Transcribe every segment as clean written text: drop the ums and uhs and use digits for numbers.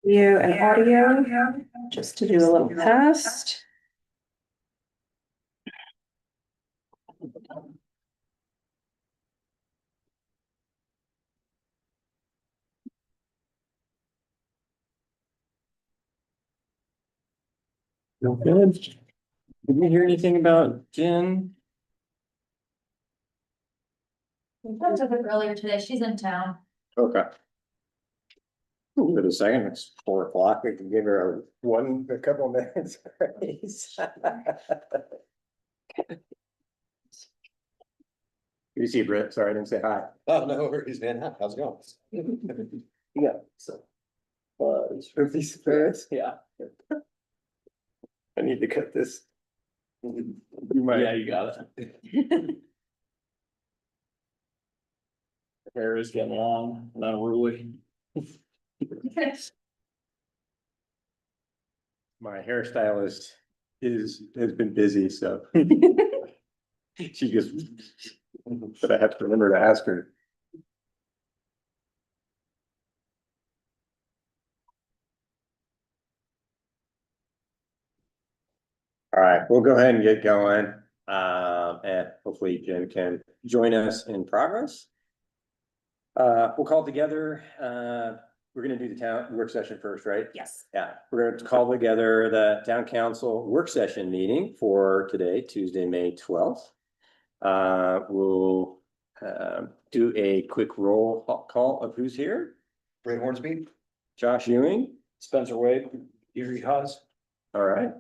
video and audio, just to do a little test. No good. Did you hear anything about Jen? We talked to her earlier today. She's in town. Okay. Wait a second, it's 4 o'clock. We can give her a couple of minutes grace. You see Britt, sorry, I didn't say hi. Oh, no worries, man. How's it going? Yeah, so. It's first, yeah. I need to cut this. You might. Yeah, you got it. Hair is getting long, not unruly. My hairstylist has been busy, so. She just, but I have to remember to ask her. All right, we'll go ahead and get going. And hopefully Jen can join us in progress. We'll call together, we're gonna do the town work session first, right? Yes. Yeah, we're gonna call together the town council work session meeting for today, Tuesday, May 12th. We'll do a quick roll call of who's here. Brad Hornsby. Josh Ewing. Spencer Wade. Erie Haas. All right.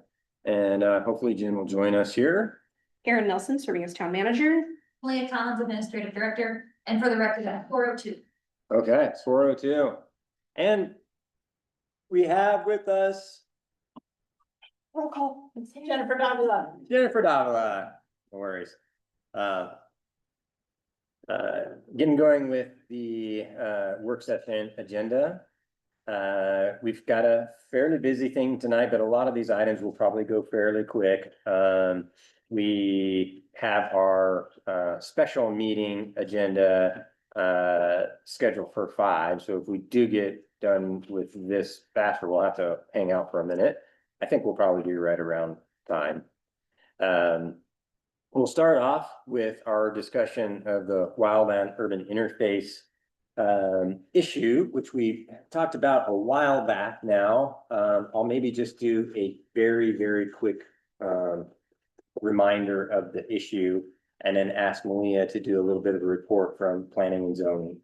And hopefully Jen will join us here. Karen Nelson, serving as town manager. Leah Collins, administrative director, and for the record, I'm 402. Okay, it's 4:02. And we have with us Roll call. Jennifer Davila. Jennifer Davila. No worries. Getting going with the work session agenda. We've got a fairly busy thing tonight, but a lot of these items will probably go fairly quick. We have our special meeting agenda scheduled for 5. So if we do get done with this faster, we'll have to hang out for a minute. I think we'll probably do right around time. We'll start off with our discussion of the wildland urban interface issue, which we talked about a while back now. I'll maybe just do a very, very quick reminder of the issue and then ask Malia to do a little bit of a report from planning and zoning.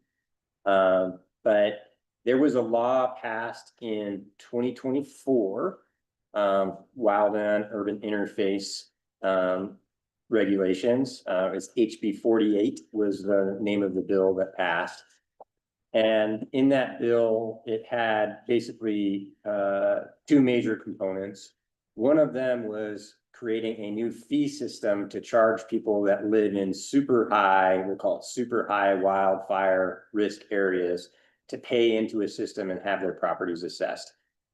But there was a law passed in 2024, wildland urban interface regulations. It's HB 48 was the name of the bill that passed. And in that bill, it had basically 2 major components. One of them was creating a new fee system to charge people that live in super high, we'll call it super high wildfire risk areas, to pay into a system and have their properties assessed.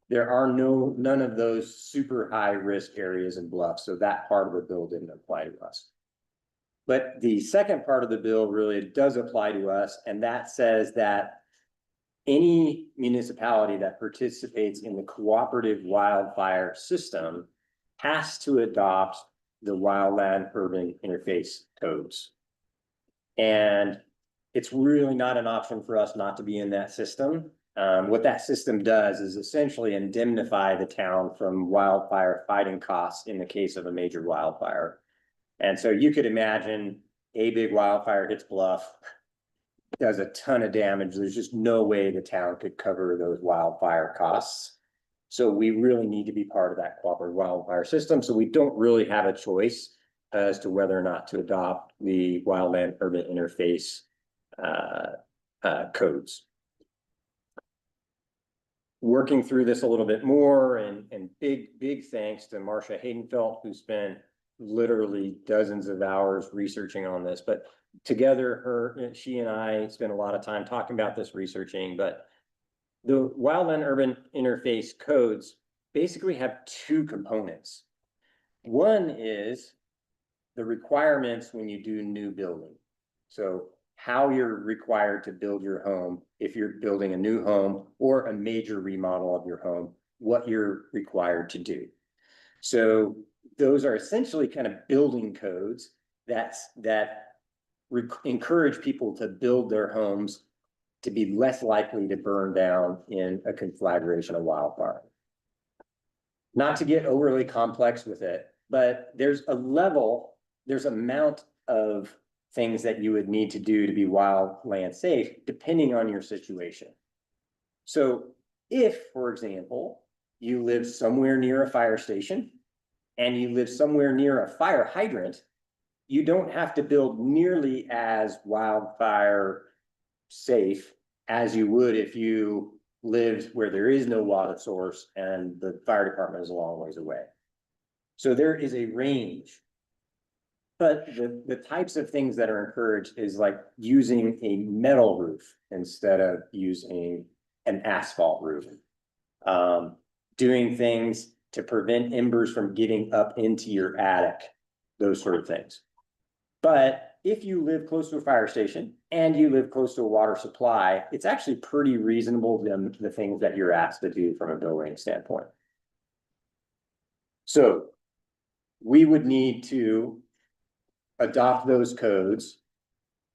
There are none of those super high risk areas in Bluff, so that part of the bill didn't apply to us. But the second part of the bill really does apply to us, and that says that any municipality that participates in the cooperative wildfire system has to adopt the wildland urban interface codes. And it's really not an option for us not to be in that system. What that system does is essentially indemnify the town from wildfire fighting costs in the case of a major wildfire. And so you could imagine a big wildfire hits Bluff, does a ton of damage. There's just no way the town could cover those wildfire costs. So we really need to be part of that cooperative wildfire system. So we don't really have a choice as to whether or not to adopt the wildland urban interface codes. Working through this a little bit more, and big thanks to Marcia Haydenfeld, who spent literally dozens of hours researching on this. But together, she and I spent a lot of time talking about this, researching. But the wildland urban interface codes basically have 2 components. One is the requirements when you do new building. So how you're required to build your home, if you're building a new home or a major remodel of your home, what you're required to do. So those are essentially kind of building codes that encourage people to build their homes to be less likely to burn down in a conflagration of wildfire. Not to get overly complex with it, but there's amount of things that you would need to do to be wildland safe, depending on your situation. So if, for example, you live somewhere near a fire station and you live somewhere near a fire hydrant, you don't have to build nearly as wildfire safe as you would if you lived where there is no water source and the fire department is a long ways away. So there is a range. But the types of things that are encouraged is like using a metal roof instead of using an asphalt roof. Doing things to prevent embers from getting up into your attic, those sort of things. But if you live close to a fire station and you live close to a water supply, it's actually pretty reasonable, the things that you're asked to do from a building standpoint. So we would need to adopt those codes,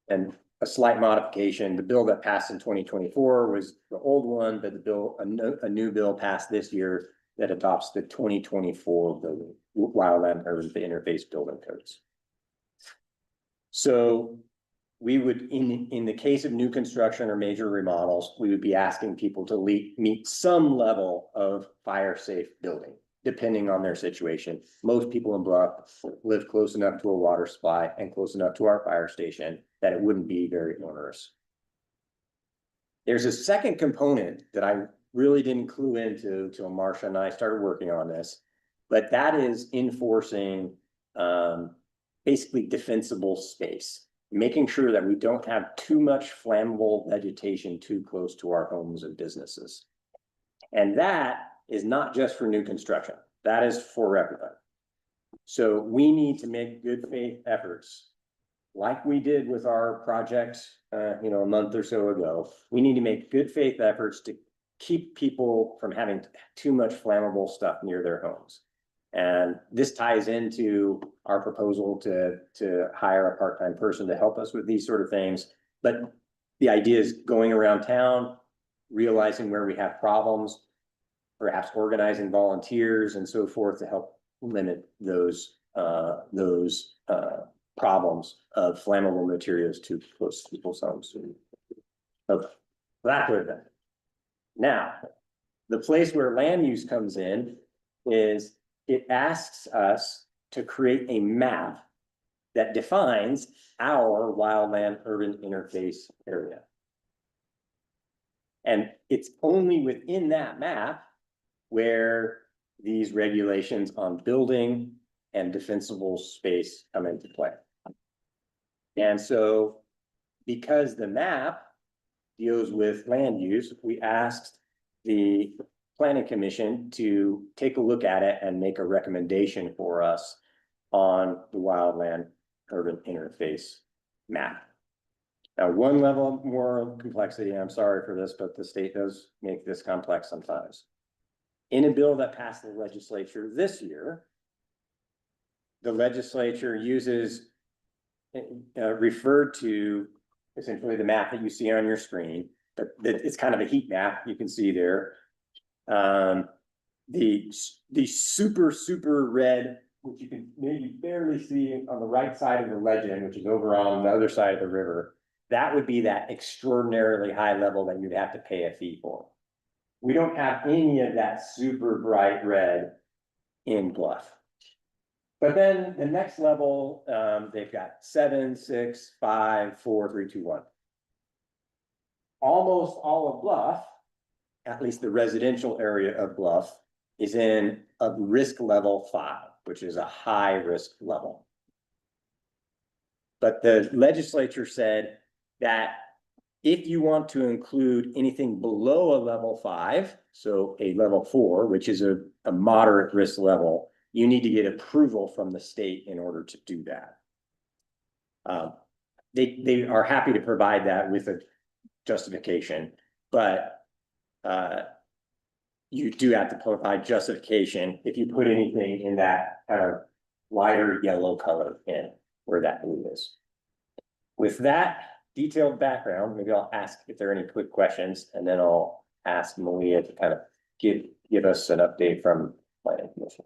and a slight modification. The bill that passed in 2024 was the old one, but a new bill passed this year that adopts the 2024 building wildland urban interface building codes. So we would, in the case of new construction or major remodels, we would be asking people to meet some level of fire safe building, depending on their situation. Most people in Bluff live close enough to a water supply and close enough to our fire station that it wouldn't be very onerous. There's a second component that I really didn't clue into till Marsha and I started working on this, but that is enforcing basically defensible space, making sure that we don't have too much flammable vegetation too close to our homes and businesses. And that is not just for new construction. That is for everybody. So we need to make good faith efforts, like we did with our project, a month or so ago. We need to make good faith efforts to keep people from having too much flammable stuff near their homes. And this ties into our proposal to hire a part-time person to help us with these sort of things. But the idea is going around town, realizing where we have problems, perhaps organizing volunteers and so forth to help limit those problems of flammable materials too close to people's homes. So that would have been. Now, the place where land use comes in is it asks us to create a map that defines our wildland urban interface area. And it's only within that map where these regulations on building and defensible space come into play. And so because the map deals with land use, we asked the Planning Commission to take a look at it and make a recommendation for us on the wildland urban interface map. Now, one level more complexity, I'm sorry for this, but the state does make this complex sometimes. In a bill that passed the legislature this year, the legislature referred to essentially the map that you see on your screen, but it's kind of a heat map you can see there. The super red, which you can maybe barely see on the right side of the legend, which is over on the other side of the river, that would be that extraordinarily high level that you'd have to pay a fee for. We don't have any of that super bright red in Bluff. But then the next level, they've got 7, 6, 5, 4, 3, 2, 1. Almost all of Bluff, at least the residential area of Bluff, is in a risk level 5, which is a high risk level. But the legislature said that if you want to include anything below a level 5, so a level 4, which is a moderate risk level, you need to get approval from the state in order to do that. they are happy to provide that with a justification, but you do have to provide justification if you put anything in that kind of lighter yellow color in where that blue is. With that detailed background, maybe I'll ask if there are any quick questions, and then I'll ask Malia to kind of give us an update from planning commission.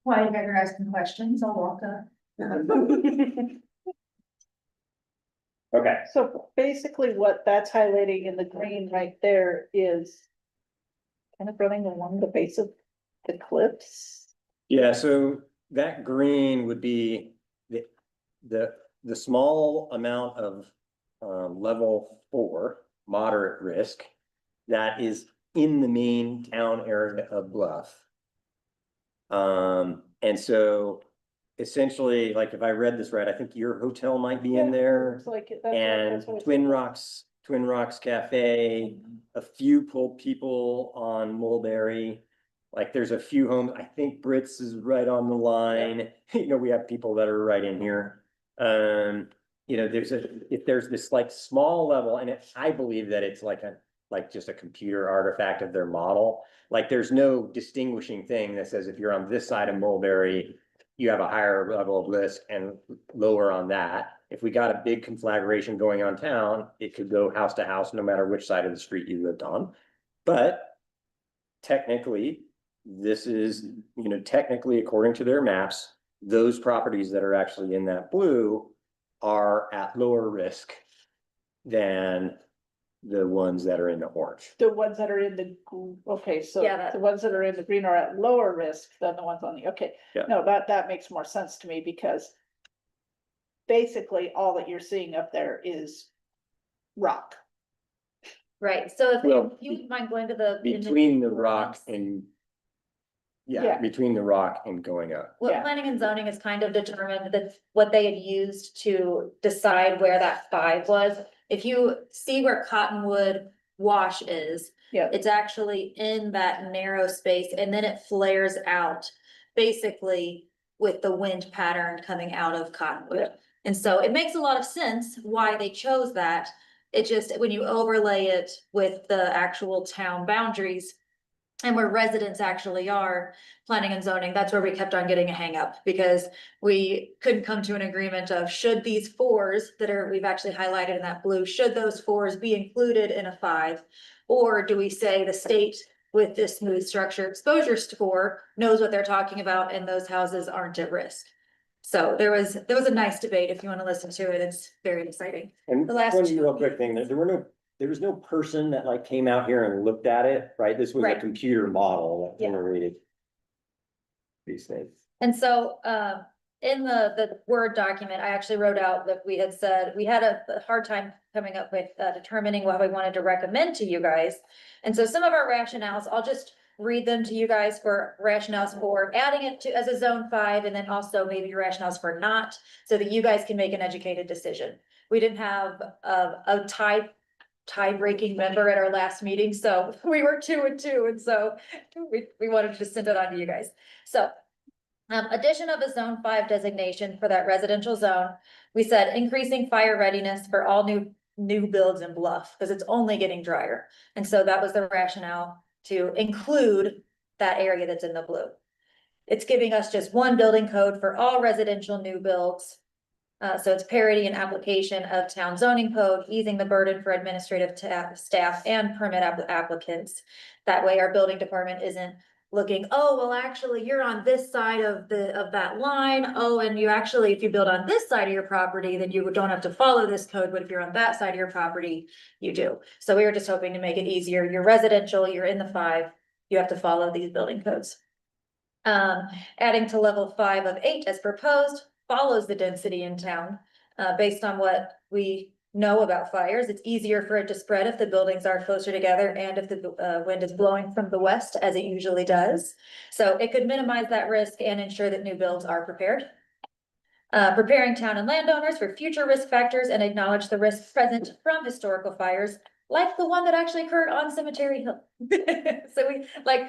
While you guys are asking questions, I'll walk up. Okay, So basically what that's highlighting in the green right there is kind of running along the base of the cliffs. yeah, so that green would be the small amount of level 4 moderate risk that is in the main town area of Bluff. And so essentially, like if I read this right, I think your hotel might be in there. Looks like it. And Twin Rocks Cafe, a few people on Mulberry. Like there's a few homes, I think Brits is right on the line. You know, we have people that are right in here. You know, if there's this like small level, and I believe that it's like just a computer artifact of their model. Like there's no distinguishing thing that says if you're on this side of Mulberry, you have a higher level of risk and lower on that. If we got a big conflagration going on town, it could go house to house, no matter which side of the street you lived on. But technically, this is, you know, technically according to their maps, those properties that are actually in that blue are at lower risk than the ones that are in the orange. The ones that are in the, okay, so Yeah, that- the ones that are in the green are at lower risk than the ones on the, okay. Yeah. No, that makes more sense to me because basically all that you're seeing up there is rock. Right, so Well, if you wouldn't mind going to the. Between the rock and Yeah. between the rock and going up. What Yeah. planning and zoning has kind of determined that what they had used to decide where that 5 was. If you see where Cottonwood Wash is. Yeah. It's actually in that narrow space and then it flares out basically with the wind pattern coming out of Cottonwood. Yeah. And so it makes a lot of sense why they chose that. It just, when you overlay it with the actual town boundaries and where residents actually are, planning and zoning, that's where we kept on getting a hang up because we couldn't come to an agreement of should these 4s that we've actually highlighted in that blue, should those 4s be included in a 5? Or do we say the state with this smooth structure exposure score knows what they're talking about and those houses aren't at risk? So there was a nice debate. If you want to listen to it, it's very exciting. And The last one two real quick thing, there was no person that like came out here and looked at it, right? This was a Right. computer model that Yeah. generated these things. And so, in the Word document, I actually wrote out that we had said, we had a hard time coming up with determining what we wanted to recommend to you guys. And so some of our rationales, I'll just read them to you guys for rationales for adding it to as a zone 5, and then also maybe rationales for not, so that you guys can make an educated decision. We didn't have a tie-breaking member at our last meeting, so we were 2 and 2, and so we wanted to send it on to you guys. So addition of a zone 5 designation for that residential zone. We said increasing fire readiness for all new builds in Bluff, because it's only getting drier. And so that was the rationale to include that area that's in the blue. It's giving us just one building code for all residential new builds. So it's parity and application of town zoning code, easing the burden for administrative staff and permit applicants. That way our building department isn't looking, oh, well, actually, you're on this side of that line. Oh, and you actually, if you build on this side of your property, then you don't have to follow this code, but if you're on that side of your property, you do. So we were just hoping to make it easier. You're residential, you're in the 5, you have to follow these building codes. Adding to level 5 of 8 as proposed follows the density in town. Based on what we know about fires, it's easier for it to spread if the buildings are closer together and if the wind is blowing from the west, as it usually does. So it could minimize that risk and ensure that new builds are prepared. Preparing town and landowners for future risk factors and acknowledge the risks present from historical fires, like the one that actually occurred on Cemetery Hill. So we, like,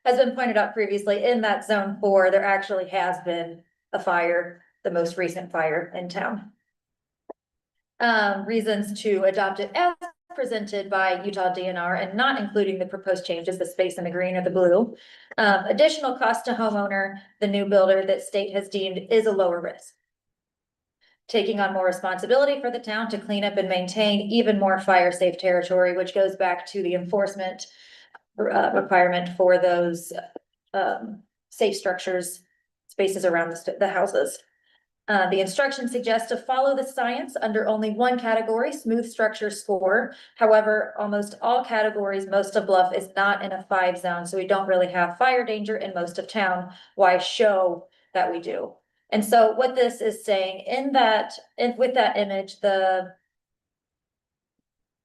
has been pointed out previously, in that zone 4, there actually has been a fire, the most recent fire in town. Reasons to adopt it as presented by Utah DNR and not including the proposed changes, the space in the green or the blue. Additional cost to homeowner, the new builder that state has deemed is a lower risk. Taking on more responsibility for the town to clean up and maintain even more fire safe territory, which goes back to the enforcement requirement for those safe structures, spaces around the houses. The instructions suggest to follow the science under only one category, smooth structure score. However, almost all categories, most of Bluff is not in a 5 zone, so we don't really have fire danger in most of town. Why show that we do? And so what this is saying with that image, the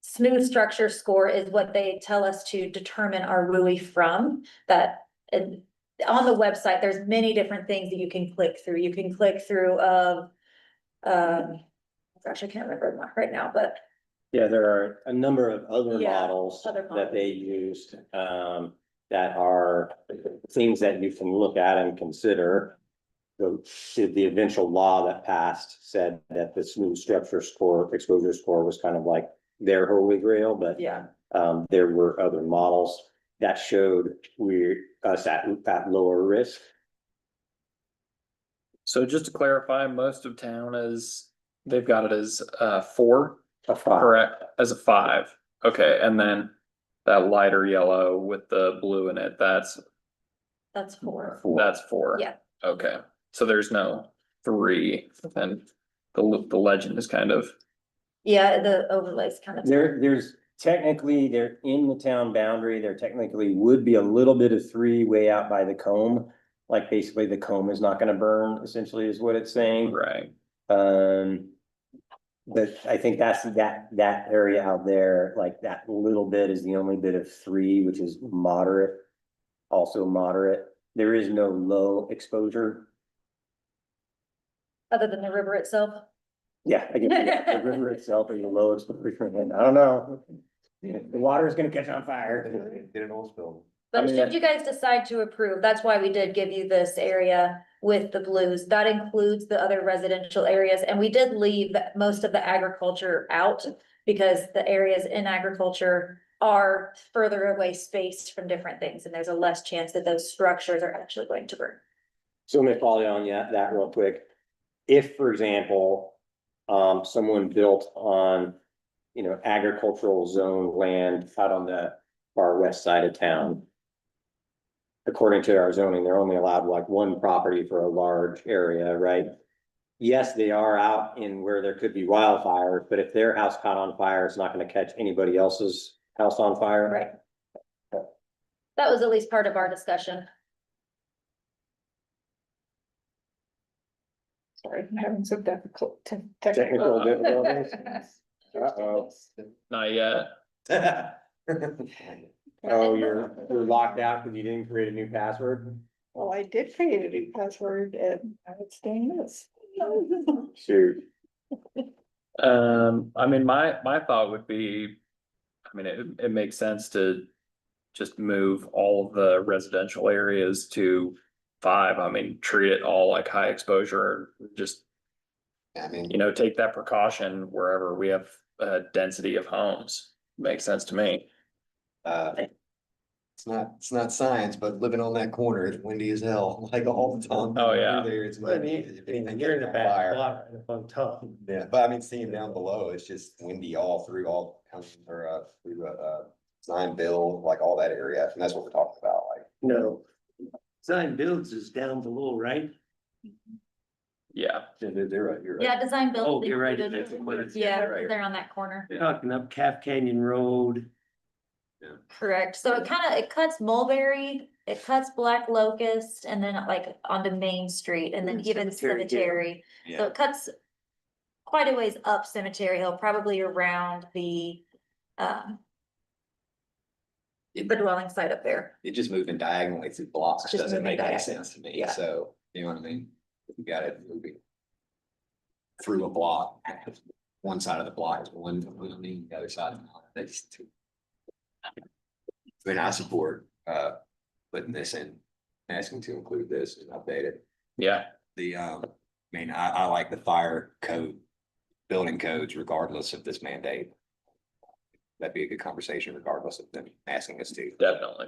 smooth structure score is what they tell us to determine our WUI from that. And on the website, there's many different things that you can click through. You can click through gosh, I can't remember right now, but Yeah, there are a number of other Yeah, models other that they used, that are things that you can look at and consider. The eventual law that passed said that the smooth structure score, exposure score was kind of like their holy grail, but yeah. there were other models that showed us at lower risk. So just to clarify, most of town they've got it as 4, A 5. correct, as a 5. Okay, and then that lighter yellow with the blue in it, that's 4. 4. Yeah. Okay, so there's no 3, and the legend is kind of, Yeah, the overlays kind of. There's technically, they're in the town boundary, there technically would be a little bit of 3 way out by the comb. Like basically the comb is not gonna burn, essentially is what it's saying. right, But I think that's that area out there, like that little bit is the only bit of 3, which is moderate. Also moderate. There is no low exposure. Other than the river itself. Yeah, I guess the river itself is the low exposure. And I don't know. The water is gonna catch on fire. Get an oil spill. But I mean, should you guys decide to approve, that's why we did give you this area with the blues. That includes the other residential areas, and we did leave most of the agriculture out because the areas in agriculture are further away spaced from different things, and there's a less chance that those structures are actually going to burn. So let me follow on that real quick. If, for example, someone built on, agricultural zone land out on the far west side of town. According to our zoning, they're only allowed like 1 property for a large area, right? Yes, they are out in where there could be wildfires, but if their house caught on fire, it's not gonna catch anybody else's house on fire. Right. That was at least part of our discussion. Sorry, I'm having some difficult Technical technical. difficulties. Uh-oh. not yet. Oh, you're locked out because you didn't create a new password? Well, I did create a new password and now it's doing this. Shoot. I mean, my thought would be, I mean, it makes sense to just move all of the residential areas to 5. I mean, treat it all like high exposure, just, I mean, take that precaution wherever we have a density of homes. Makes sense to me. it's not science, but living on that corner, it's windy as hell, like all the time. Oh, yeah. Through there, it's Well, I windy. mean, If anything you're in a catches on bad fire. spot, right up on top. Yeah, but I mean, seeing down below, it's just windy all through Zion Bill, like all that area, and that's what we're talking about, like. No. Sign builds is down below, right? Yeah, They're right, you're right. Yeah, design build. Oh, you're right, that's what it's- Yeah, right here. they're on that corner. Talking up Calf Canyon Road. Correct. So it cuts Mulberry, it cuts Black Locust, and then like onto Main Street, and then even Cemetery Hill. Cemetery. So Yeah, it cuts quite a ways up Cemetery Hill, probably around the dwelling site up there. it just moving diagonally through blocks Just doesn't moving make any diagonally. sense to me, Yeah. so, you know what I mean? You got it moving through a block. One side of the block is one, the other side, that's two. I mean, I support, putting this in, asking to include this and update it. Yeah, I mean, I like the fire code, building codes regardless of this mandate. That'd be a good conversation regardless of them asking us to. definitely.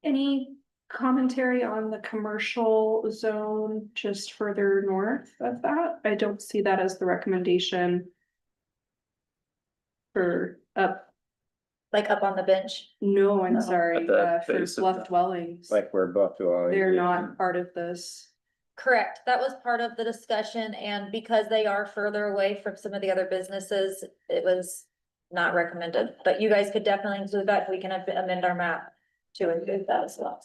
Any commentary on the commercial zone just further north of that? I don't see that as the recommendation. For Like up on the bench. no, I'm No. sorry, At the for base of bluff the- dwellings. Like where Buffalo. They're not part of this. Correct, that was part of the discussion, and because they are further away from some of the other businesses, it was not recommended, but you guys could definitely include that, we can amend our map to include that as well.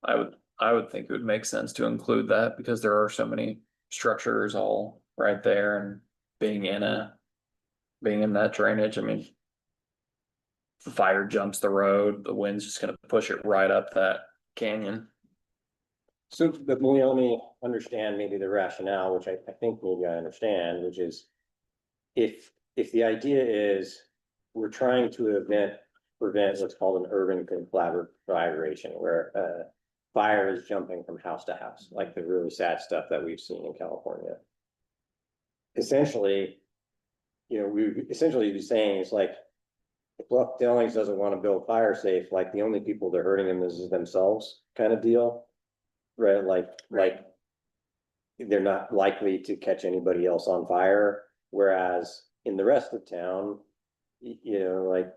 I would think it would make sense to include that because there are so many structures all right there and being in that drainage, I mean. The fire jumps the road, the wind's just gonna push it right up that canyon. So, but let me understand maybe the rationale, which I think maybe I understand, which is. If the idea is, we're trying to prevent what's called an urban conflagration, where fire is jumping from house to house, like the really sad stuff that we've seen in California. Essentially, we essentially be saying it's like, if Bluff Dellings doesn't want to build fire safe, like the only people they're hurting them is themselves, kind of deal. Right, like they're not likely to catch anybody else on fire, whereas in the rest of town, like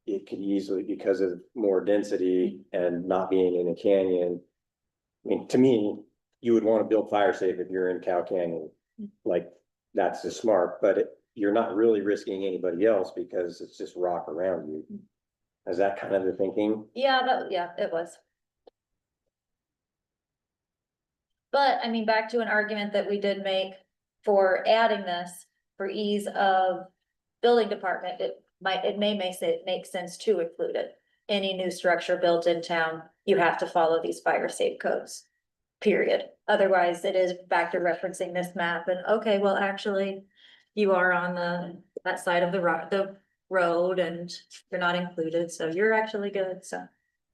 it could easily, because of more density and not being in a canyon. I mean, to me, you would want to build fire safe if you're in Cow Canyon, like that's just smart, but you're not really risking anybody else because it's just rock around you. Is that kind of the thinking? Yeah, it was. But I mean, back to an argument that we did make for adding this for ease of building department, it may make sense to include it. Any new structure built in town, you have to follow these fire safe codes. Period. Otherwise, it is back to referencing this map and okay, well, actually, you are on that side of the road and you're not included, so you're actually good, so.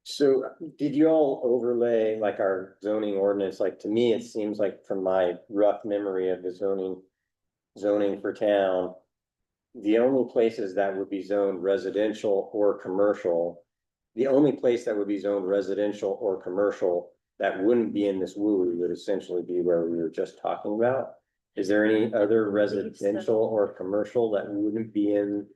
So did you all overlay like our zoning ordinance? Like to me, it seems like from my rough memory of the zoning for town, the only places that would be zoned residential or commercial, the only place that would be zoned residential or commercial that wouldn't be in this WUI would essentially be where we were just talking about. Is there any other residential or commercial that wouldn't be in?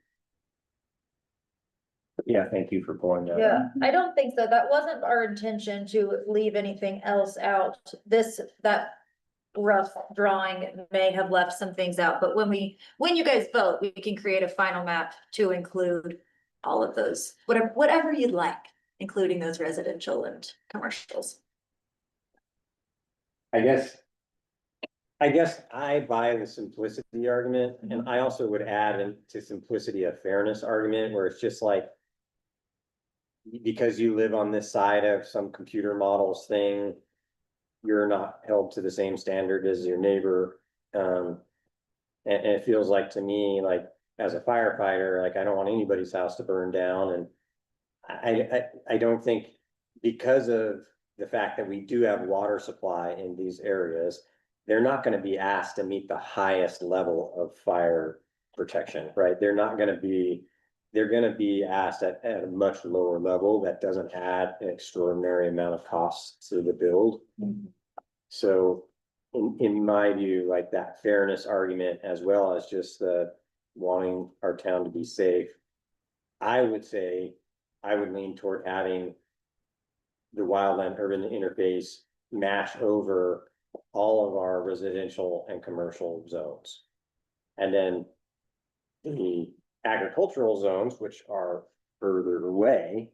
Yeah, thank you for pointing that out. Yeah, I don't think so. That wasn't our intention to leave anything else out. That rough drawing may have left some things out, but when you guys vote, we can create a final map to include all of those, whatever you'd like, including those residential and commercials. I guess I buy the simplicity argument, and I also would add to simplicity a fairness argument where it's just like, because you live on this side of some computer models thing, you're not held to the same standard as your neighbor. And it feels like to me, like as a firefighter, like I don't want anybody's house to burn down. And I don't think, because of the fact that we do have water supply in these areas, they're not going to be asked to meet the highest level of fire protection, right? They're going to be asked at a much lower level that doesn't add an extraordinary amount of costs to the build. So in my view, like that fairness argument, as well as just the wanting our town to be safe, I would say I would lean toward adding the wildland urban interface match over all of our residential and commercial zones. And then the agricultural zones, which are further away,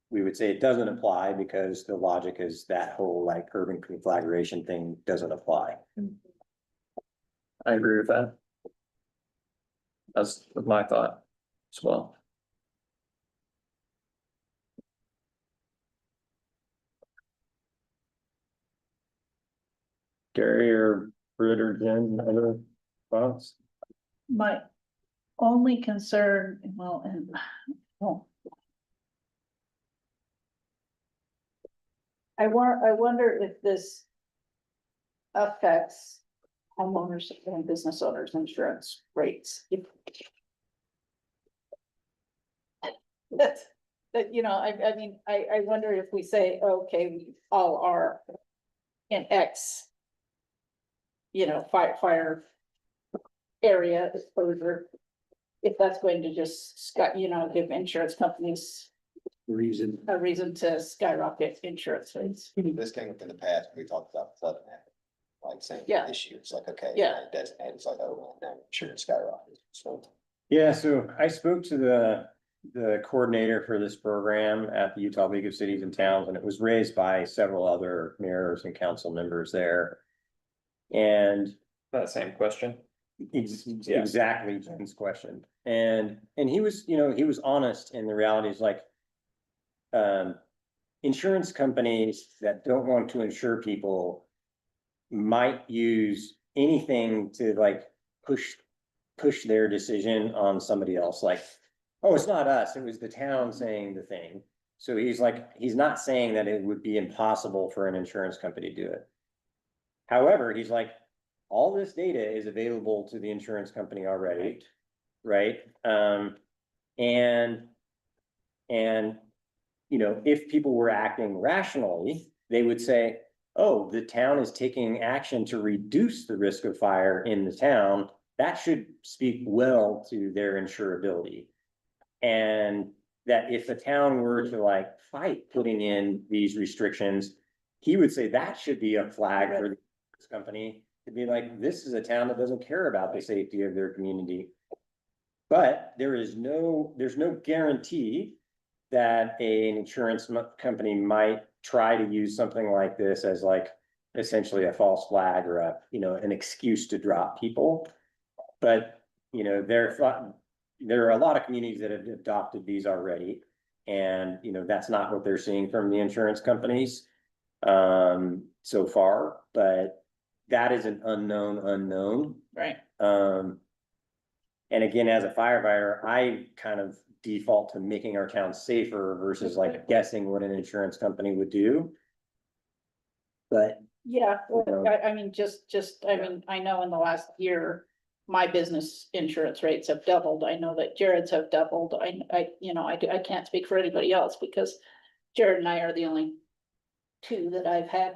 we would say it doesn't apply because the logic is that whole like urban conflagration thing doesn't apply. I agree with that. That's my thought as well. Gary or Britt or Jen, other thoughts? My only concern, well, I wonder if this affects homeowners and business owners insurance rates. That's, that, you know, I mean, I wonder if we say, okay, we all are in X, you know, fire area exposure, if that's going to just give insurance companies Reason. a reason to skyrocket insurance rates. This came up in the past, we talked about flooding, like same Yeah. issue, it's like, okay. Yeah. Designated, it's like, oh, well, now insurance skyrocket, so. Yeah, so I spoke to the coordinator for this program at the Utah League of Cities and Towns, and it was raised by several other mayors and council members there. And That same question. Yeah. exactly Jen's question. And he was, he was honest, and the reality is like, insurance companies that don't want to insure people might use anything to like push their decision on somebody else, like, oh, it's not us, it was the town saying the thing. So he's like, he's not saying that it would be impossible for an insurance company to do it. However, he's like, all this data is available to the insurance company already, right? And if people were acting rationally, they would say, oh, the town is taking action to reduce the risk of fire in the town. That should speak well to their insurability. And that if the town were to like fight putting in these restrictions, he would say that should be a flag for this company to be like, this is a town that doesn't care about the safety of their community. But there's no guarantee that an insurance company might try to use something like this as like essentially a false flag or an excuse to drop people. But, there are a lot of communities that have adopted these already. And, that's not what they're seeing from the insurance companies so far, but that is an unknown. Right. And again, as a firefighter, I kind of default to making our town safer versus like guessing what an insurance company would do. But Yeah, know. I mean, I know in the last year, my business insurance rates have doubled. I know that Jared's have doubled. I can't speak for anybody else because Jared and I are the only two that I've had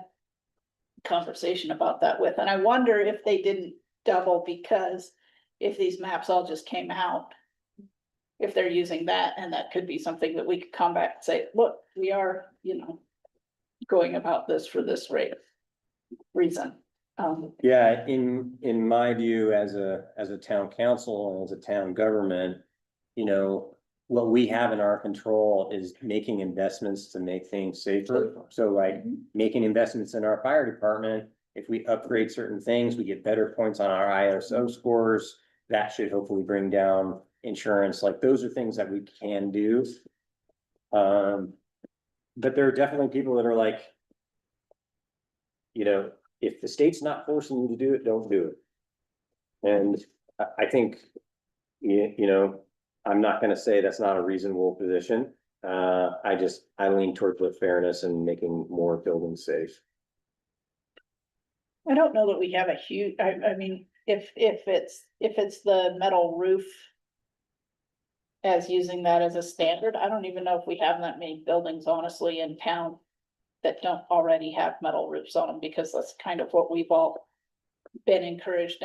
conversation about that with. And I wonder if they didn't double because if these maps all just came out, if they're using that, and that could be something that we could come back and say, look, we are, going about this for this reason. yeah, in my view, as a town council and as a town government, what we have in our control is making investments to make things safer. So like making investments in our fire department, if we upgrade certain things, we get better points on our ISO scores. That should hopefully bring down insurance. Like those are things that we can do. But there are definitely people that are like, if the state's not forcing you to do it, don't do it. And I think, I'm not gonna say that's not a reasonable position. I lean towards the fairness and making more buildings safe. I don't know that we have a huge, I mean, if it's the metal roof as using that as a standard, I don't even know if we have that many buildings honestly in town that don't already have metal roofs on them, because that's kind of what we've all been encouraged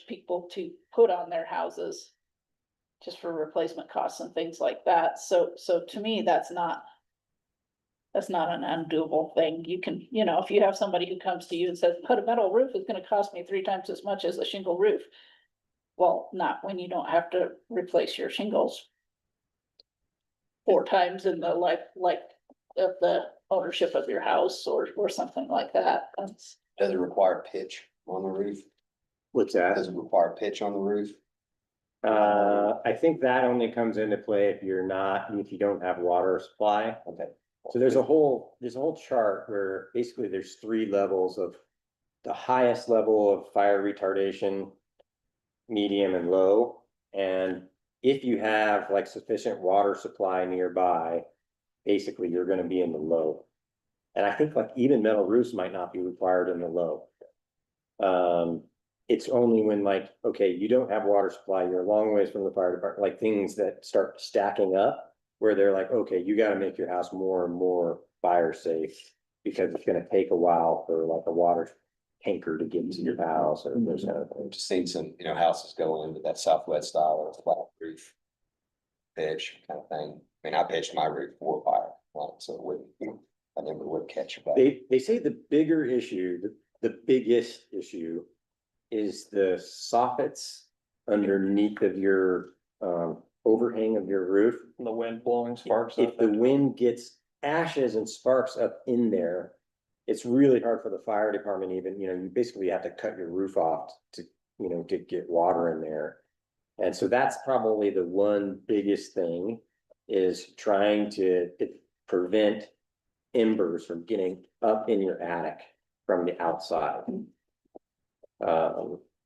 people to put on their houses just for replacement costs and things like that. So to me, that's not an undoable thing. You can, if you have somebody who comes to you and says, put a metal roof is gonna cost me 3 times as much as a shingle roof. Well, not when you don't have to replace your shingles 4 times in the life of the ownership of your house or something like that. Does it require pitch on the roof? What's that? Does it require pitch on the roof? I think that only comes into play if you don't have water supply. Okay. So there's a whole chart where basically there's 3 levels of the highest level of fire retardation, medium and low. And if you have like sufficient water supply nearby, basically you're gonna be in the low. And I think like even metal roofs might not be required in the low. It's only when like, okay, you don't have water supply, you're a long ways from the fire department, like things that start stacking up. Where they're like, okay, you gotta make your house more and more fire safe, because it's gonna take a while for like a water tanker to get to your house or those kind of I've things. just seen some, houses go into that southwest style or flat roof. Pitch kind of thing. I mean, I pitched my roof for fire, so it wouldn't, I never would catch it. They say the bigger issue, the biggest issue is the soffits underneath of your overhang of your roof. The wind blowing sparks. If the wind gets ashes and sparks up in there, it's really hard for the fire department even, you basically have to cut your roof off to, to get water in there. And so that's probably the one biggest thing, is trying to prevent embers from getting up in your attic from the outside.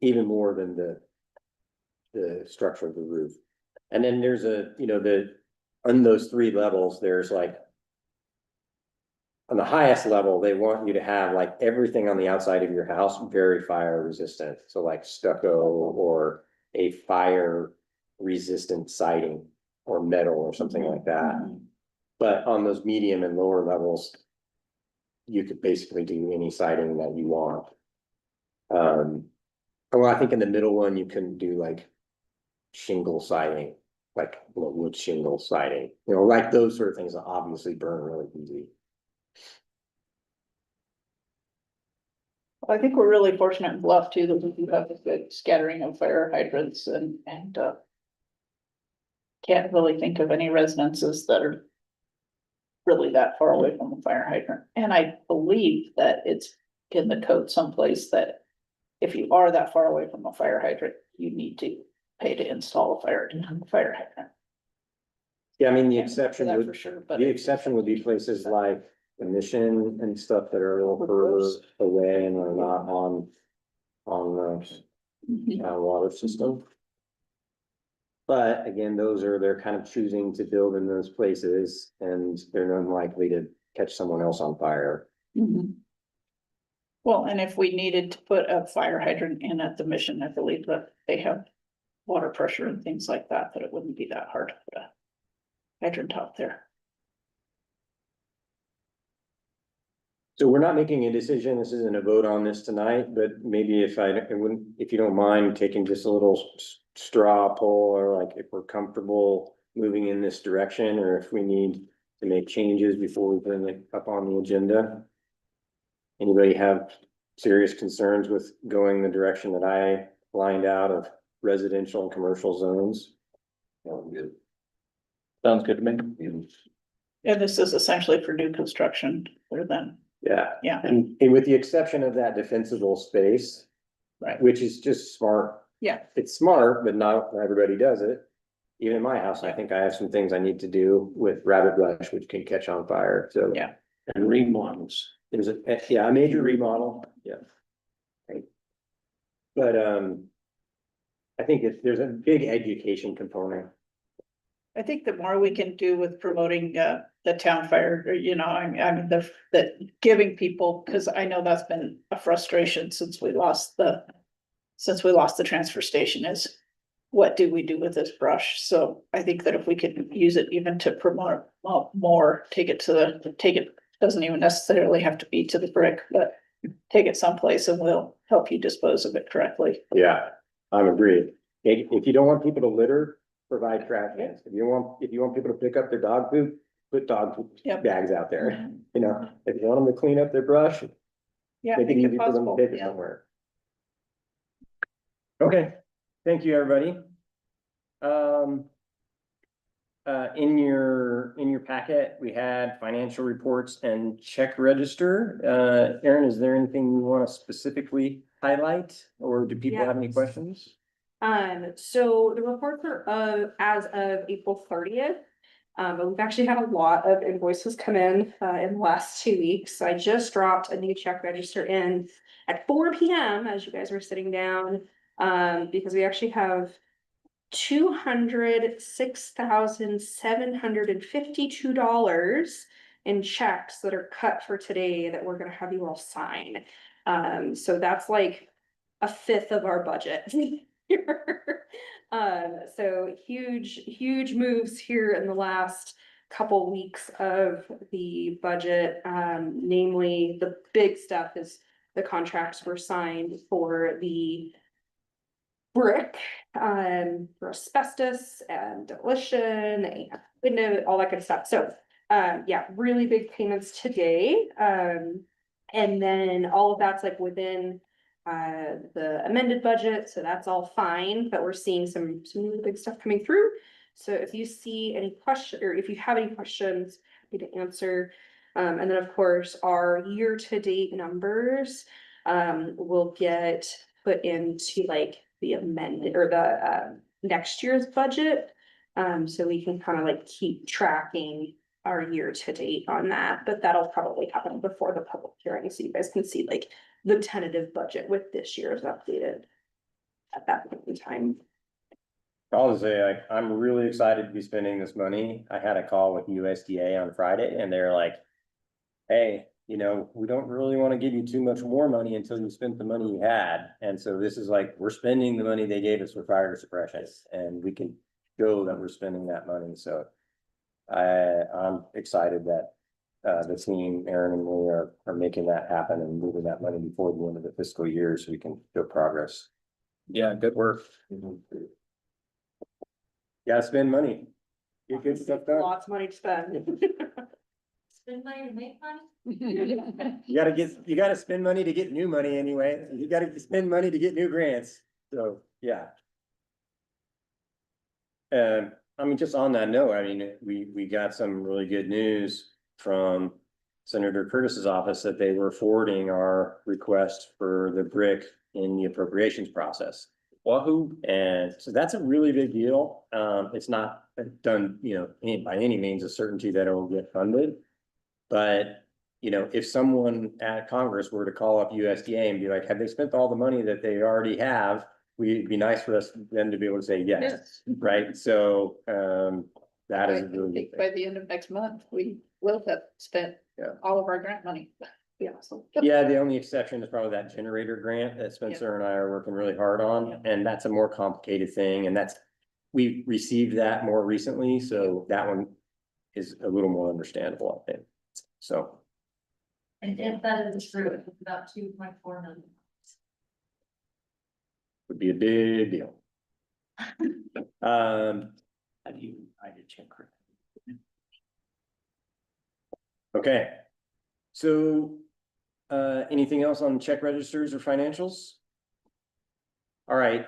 Even more than the structure of the roof. And then there's on those 3 levels, there's like, on the highest level, they want you to have like everything on the outside of your house very fire resistant. So like stucco or a fire resistant siding or metal or something like that. But on those medium and lower levels, you could basically do any siding that you want. Well, I think in the middle one, you can do like shingle siding, like wood shingle siding, like those sort of things that obviously burn really easy. I think we're really fortunate in Bluff too, that we do have a good scattering of fire hydrants and can't really think of any residences that are really that far away from a fire hydrant. And I believe that it's in the code someplace that if you are that far away from a fire hydrant, you need to pay to install a fire hydrant. Yeah, I mean, the Can't remember exception that would, for sure, but the exception would be places like the Mission and stuff that are a little further away and are not on the water system. But again, they're kind of choosing to build in those places, and they're unlikely to catch someone else on fire. Mhm. Well, and if we needed to put a fire hydrant in at the Mission, I believe that they have water pressure and things like that, that it wouldn't be that hard to put a hydrant out there. So we're not making a decision. This isn't a vote on this tonight, but maybe if you don't mind taking just a little straw poll, or like if we're comfortable moving in this direction, or if we need to make changes before we bring it up on the agenda. Anybody have serious concerns with going the direction that I lined out of residential and commercial zones? Good. Sounds good to me. And this is essentially for new construction, or then, Yeah. yeah, And with the exception of that defensible space, right, which is just smart. yeah. It's smart, but not everybody does it. Even in my house, I think I have some things I need to do with rabbit brush, which can catch on fire, so. Yeah. And remodels. There's a major remodel, yeah. Right. But, I think there's a big education component. I think the more we can do with promoting the town fire, I mean, the giving people, because I know that's been a frustration since we lost the transfer station, is what do we do with this brush? So I think that if we could use it even to promote more, take it, doesn't even necessarily have to be to the brick, but take it someplace and we'll help you dispose of it correctly. Yeah, I'm agreed. If you don't want people to litter, provide trash cans. If you want people to pick up their dog poop, put dog poop Yep. bags out there. If you want them to clean up their brush, Yeah, make it easy for them to possible, take it yeah. somewhere. Okay, thank you, everybody. In your packet, we had financial reports and check register. Erin, is there anything you want to specifically highlight, or do people have any Yes. questions? So the reports are as of April 30th. But we've actually had a lot of invoices come in the last 2 weeks. So I just dropped a new check register in at 4 p.m. as you guys were sitting down. Because we actually have $206,752 and checks that are cut for today that we're gonna have you all sign. So that's like a fifth of our budget. So huge moves here in the last couple weeks of the budget. Namely, the big stuff is the contracts were signed for the brick, for asbestos and demolition and window, all that good stuff. So, yeah, really big payments today. And then all of that's like within the amended budget, so that's all fine, but we're seeing some really big stuff coming through. So if you see any question, or if you have any questions, happy to answer. And then of course, our year-to-date numbers will get put into like the amended or the next year's budget. So we can kind of like keep tracking our year-to-date on that, but that'll probably happen before the public hearing, so you guys can see like the tentative budget with this year's updated at that point in time. I'll just say, like, I'm really excited to be spending this money. I had a call with USDA on Friday and they're like, hey, you know, we don't really want to give you too much more money until you spent the money you had. And so this is like, we're spending the money they gave us for fire suppression and we can show that we're spending that money. So I'm excited that the team, Aaron and we are making that happen and moving that money before the end of the fiscal year so we can show progress. Yeah, good work. Gotta spend money. Get good stuff done. Lots of money to spend. Spend money to make money? You gotta spend money to get new money anyway. You gotta spend money to get new grants. So, yeah. I mean, just on that note, I mean, we got some really good news from Senator Curtis's office that they were forwarding our request for the brick in the appropriations process. Wahoo. And so that's a really big deal. It's not done, you know, by any means a certainty that it will get funded. But, you know, if someone at Congress were to call up USDA and be like, have they spent all the money that they already have? It'd be nice for us then to be able to say yes, Yes. right? So, that is I really think good. by the end of next month, we will have spent Yeah. all of our grant money. Yeah, so. Yeah, the only exception is probably that generator grant that Spencer and I are working really hard on, and that's a more complicated thing, and we received that more recently, so that one is a little more understandable, I think. So, And if that is true, it's about 2.4 million. would be a big deal. How do you, I did check. Okay. So, anything else on check registers or financials? All right,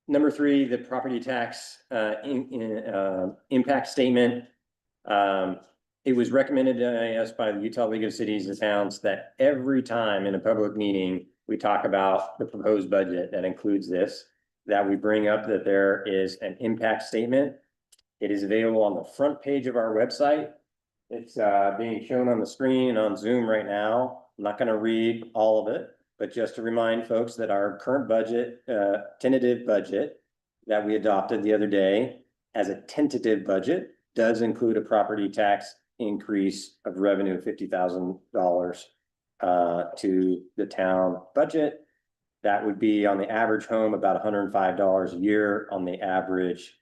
number 3, the property tax, impact statement. It was recommended to us by the Utah League of Cities and Towns that every time in a public meeting, we talk about the proposed budget that includes this, that we bring up that there is an impact statement. It is available on the front page of our website. It's being shown on the screen on Zoom right now. I'm not going to read all of it, but just to remind folks that our current budget, tentative budget that we adopted the other day as a tentative budget does include a property tax increase of revenue of $50,000 to the town budget. That would be on the average home about $105 a year, on the average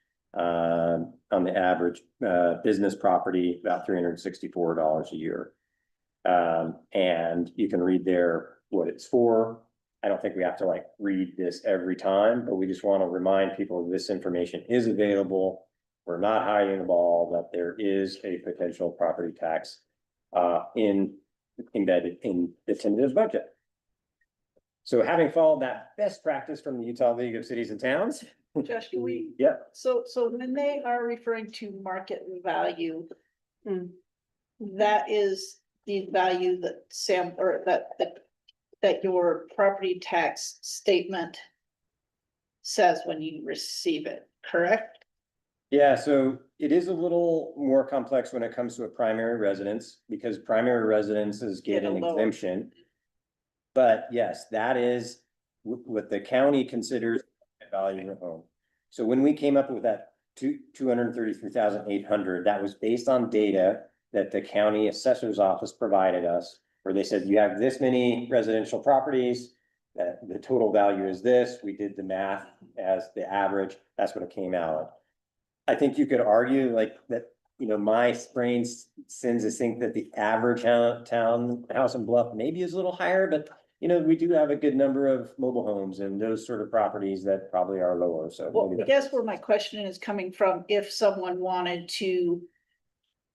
business property about $364 a year. And you can read there what it's for. I don't think we have to like read this every time, but we just want to remind people this information is available. We're not hiding the ball, that there is a potential property tax embedded in the tentative budget. So having followed that best practice from the Utah League of Cities and Towns. Josh, do we, Yep. so when they are referring to market value, that is the value that Sam, or that your property tax statement says when you receive it, correct? Yeah, so it is a little more complex when it comes to a primary residence, because primary residences get Get a an lower. exemption. But yes, that is what the county considers value of a home. So when we came up with that 233,800, that was based on data that the county assessor's office provided us, where they said, you have this many residential properties, that the total value is this, we did the math as the average, that's what it came out. I think you could argue like that, you know, my brain sends us think that the average town house in Bluff maybe is a little higher, but you know, we do have a good number of mobile homes and those sort of properties that probably are lower, so. Well, maybe I guess where my question is coming from, if someone wanted to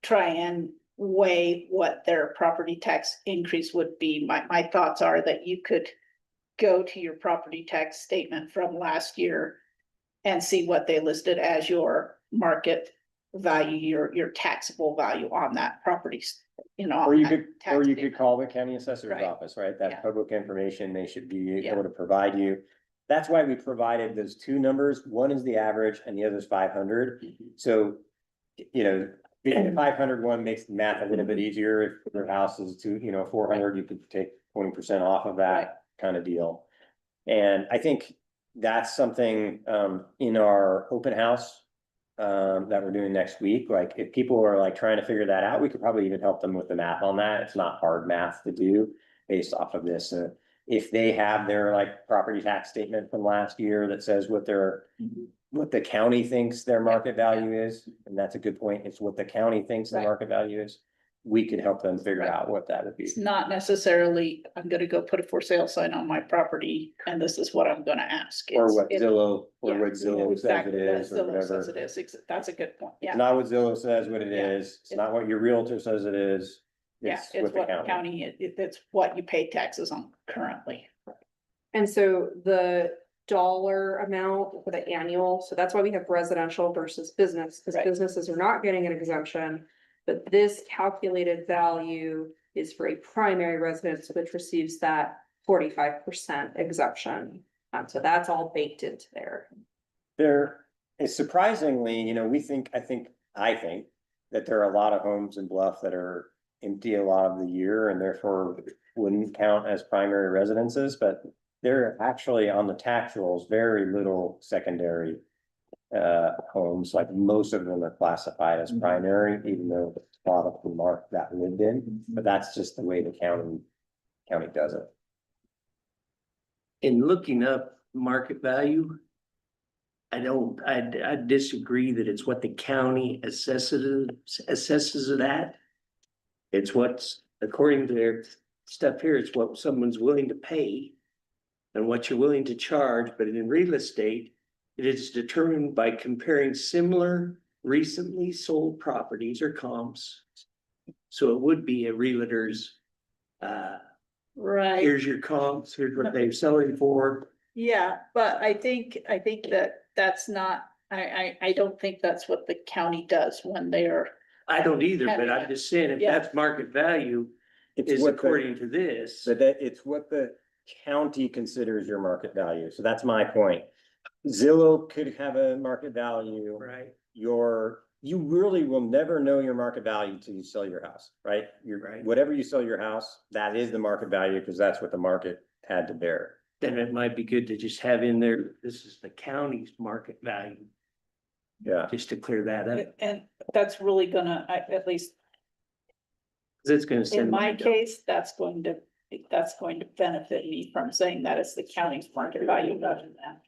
try and weigh what their property tax increase would be, my thoughts are that you could go to your property tax statement from last year and see what they listed as your market value, your taxable value on that property, you know. Or on you that could, tax or you statement. could call the county assessor's Right. office, right? Yeah. That's public information, they should be Yeah. able to provide you. That's why we provided those two numbers, one is the average and the other is 500. So, you know, the 500 one makes the math a little bit easier. If your house is to, you know, 400, you could take 20% off of Right. that kind of deal. And I think that's something in our open house that we're doing next week. Like if people are like trying to figure that out, we could probably even help them with the math on that. It's not hard math to do based off of this. If they have their like property tax statement from last year that says what the county thinks their market value is, and that's a good point. It's what the county thinks the Right. market value is. We could help them figure Right. out what that would be. It's not necessarily, I'm gonna go put a for sale sign on my property and this is what I'm gonna ask. Or It's- what it- Zillow, or yeah, what Zillow says exactly, it is, or Zillow says whatever. it is. That's a good point, yeah. It's not what Zillow says what it Yeah. is. It's not what your realtor says it is. Yeah, It's it's what the what county. county, it's what you pay taxes on currently. And so the dollar amount for the annual, so that's why we have residential versus business, because Right. businesses are not getting an exemption. But this calculated value is for a primary residence, which receives that 45% exemption. So that's all baked into there. There is surprisingly, you know, I think that there are a lot of homes in Bluff that are empty a lot of the year and therefore wouldn't count as primary residences, but there are actually on the tax rolls, very little secondary homes, like most of them are classified as primary, even though a lot of them aren't that lived in, but that's just the way the county does it. In looking up market value, I disagree that it's what the county assesses it at. It's what's, according to their stuff here, it's what someone's willing to pay and what you're willing to charge, but in real estate, it is determined by comparing similar recently sold properties or comps. So it would be a realtor's, Right. here's your comps, here's what they're selling for. Yeah, but I think that that's not, I don't think that's what the county does when they are. I don't either, but I'm just saying, if Yeah. that's market value, It's is what the- according to this. So that it's what the county considers your market value. So that's my point. Zillow could have a market value. Right. You really will never know your market value till you sell your house, right? Right. Whatever you sell your house, that is the market value because that's what the market had to bear. Then it might be good to just have in there, this is the county's market value, Yeah. just to clear that up. And that's really gonna, at least 'Cause it's gonna in send. my money down. case, that's going to benefit me from saying that it's the county's market value rather than.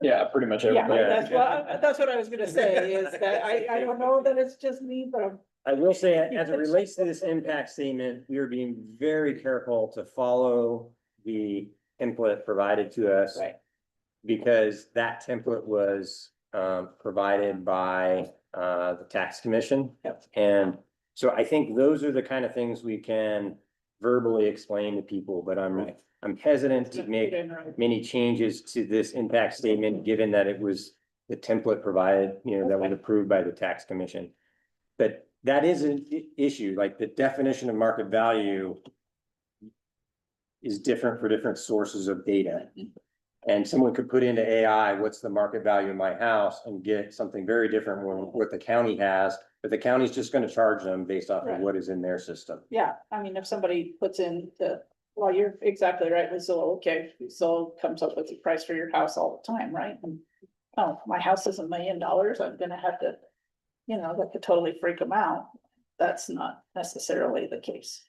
Yeah, pretty much Yeah, everybody. that's what I was gonna say, is that I don't know that it's just me, but I'm. I will say, as it relates to this impact statement, we are being very careful to follow the template provided to us. Right. Because that template was provided by the tax commission. Yep. And so I think those are the kind of things we can verbally explain to people, but Right. I'm hesitant to make many changes to this impact statement, given that it was the template provided, you know, that was Okay. approved by the tax commission. But that is an issue, like the definition of market value is different for different sources of data. And someone could put into AI, what's the market value of my house, and get something very different from what the county has, but the county's just gonna charge them based off of Right. what is in their system. Yeah, I mean, if somebody puts in well, you're exactly right with Zillow, okay, Zillow comes up with the price for your house all the time, right? And, oh, my house is $1 million, I'm gonna have to, you know, that could totally freak them out. that's not necessarily the case.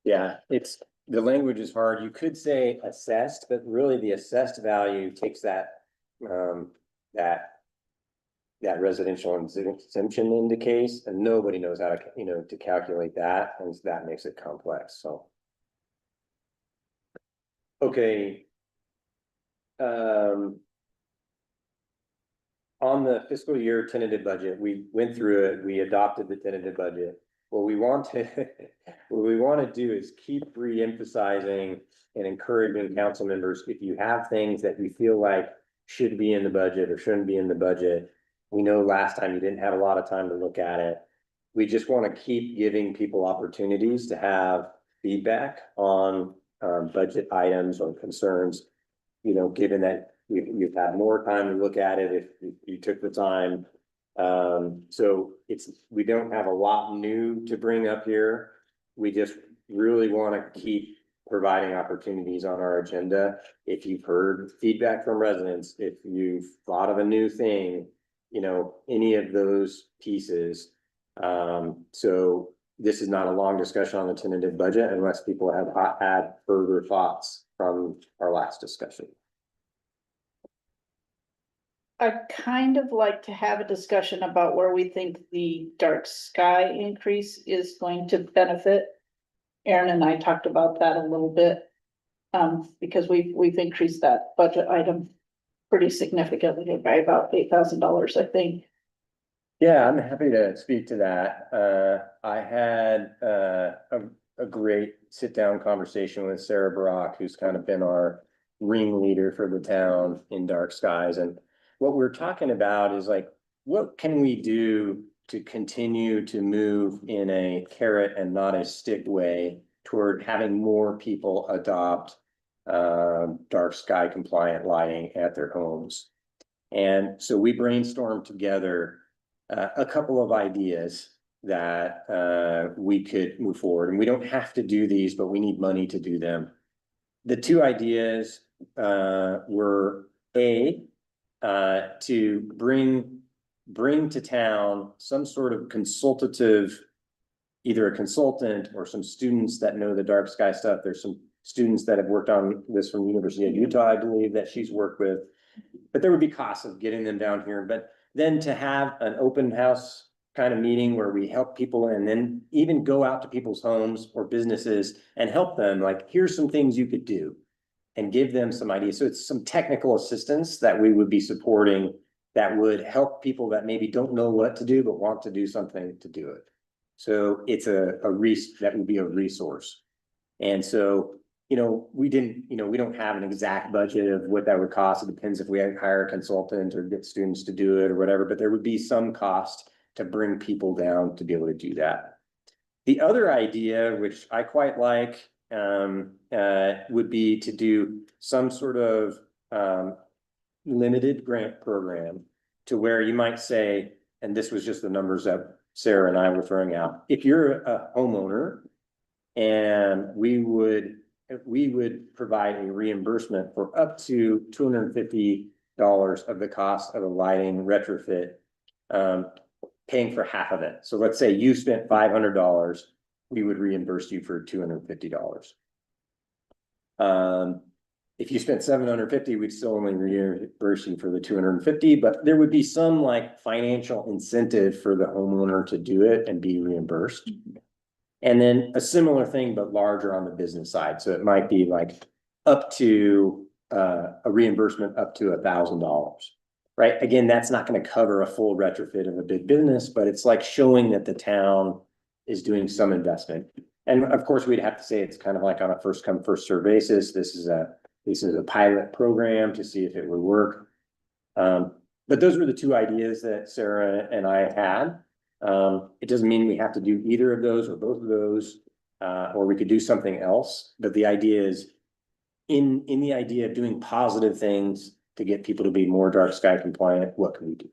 Yeah, it's, the language is hard. You could say assessed, but really the assessed value takes that, that. That residential exemption into case, and nobody knows how to, to calculate that, and that makes it complex, so. Okay. On the fiscal year tentative budget, we went through it, we adopted the tentative budget. What we want to, what we want to do is keep re-emphasizing and encouraging council members, if you have things that you feel like should be in the budget or shouldn't be in the budget. We know last time you didn't have a lot of time to look at it. We just want to keep giving people opportunities to have feedback on budget items or concerns. Given that you've had more time to look at it if you took the time. So we don't have a lot new to bring up here. We just really want to keep providing opportunities on our agenda. If you've heard feedback from residents, if you've thought of a new thing, any of those pieces. So this is not a long discussion on the tentative budget unless people have had further thoughts from our last discussion. I'd kind of like to have a discussion about where we think the dark sky increase is going to benefit. Aaron and I talked about that a little bit. Because we've increased that budget item pretty significantly by about $8,000, I think. Yeah, I'm happy to speak to that. I had a great sit-down conversation with Sarah Brock, who's kind of been our ringleader for the town in dark skies. And what we're talking about is like, what can we do to continue to move in a carrot and not a stick way toward having more people adopt dark sky compliant lighting at their homes. And so we brainstormed together a couple of ideas that we could move forward. And we don't have to do these, but we need money to do them. The two ideas were to bring to town some sort of consultative, either a consultant or some students that know the dark sky stuff. There's some students that have worked on this from the University of Utah, I believe, that she's worked with. But there would be costs of getting them down here. But then to have an open house kind of meeting where we help people and then even go out to people's homes or businesses and help them, like, here's some things you could do and give them some ideas. So it's some technical assistance that we would be supporting that would help people that maybe don't know what to do, but want to do something to do it. So it's that would be a resource. And so, we don't have an exact budget of what that would cost. It depends if we hire a consultant or get students to do it or whatever, but there would be some cost to bring people down to be able to do that. The other idea, which I quite like, would be to do some sort of limited grant program to where you might say, and this was just the numbers that Sarah and I were throwing out. If you're a homeowner and we would provide a reimbursement for up to $250 of the cost of a lighting retrofit, paying for half of it. So let's say you spent $500, we would reimburse you for $250. If you spent $750, we'd still only reimburse you for the $250, but there would be some like financial incentive for the homeowner to do it and be reimbursed. And then a similar thing, but larger on the business side. So it might be like up to a reimbursement up to $1,000, right? Again, that's not going to cover a full retrofit of a big business, but it's like showing that the town is doing some investment. And of course, we'd have to say it's kind of like on a first come, first serve basis. This is a pilot program to see if it would work. But those were the two ideas that Sarah and I had. It doesn't mean we have to do either of those or both of those, or we could do something else. But the idea is in the idea of doing positive things to get people to be more dark sky compliant, what can we do?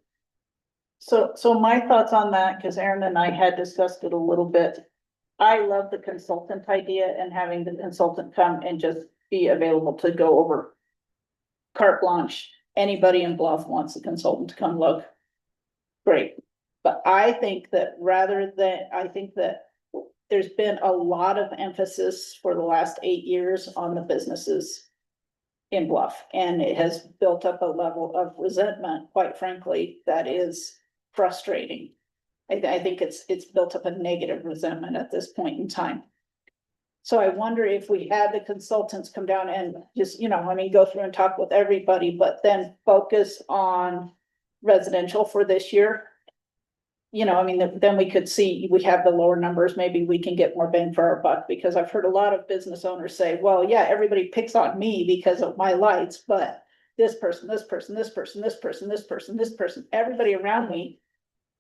So my thoughts on that, because Aaron and I had discussed it a little bit. I love the consultant idea and having the consultant come and just be available to go over carte blanche. Anybody in Bluff wants a consultant to come look. Great. But I think that I think that there's been a lot of emphasis for the last 8 years on the businesses in Bluff, and it has built up a level of resentment, quite frankly, that is frustrating. I think it's built up a negative resentment at this point in time. So I wonder if we had the consultants come down and just, I mean, go through and talk with everybody, but then focus on residential for this year. I mean, then we could see, we have the lower numbers, maybe we can get more bang for our buck, because I've heard a lot of business owners say, well, yeah, everybody picks on me because of my lights, but this person, this person, this person, this person, this person, this person, everybody around me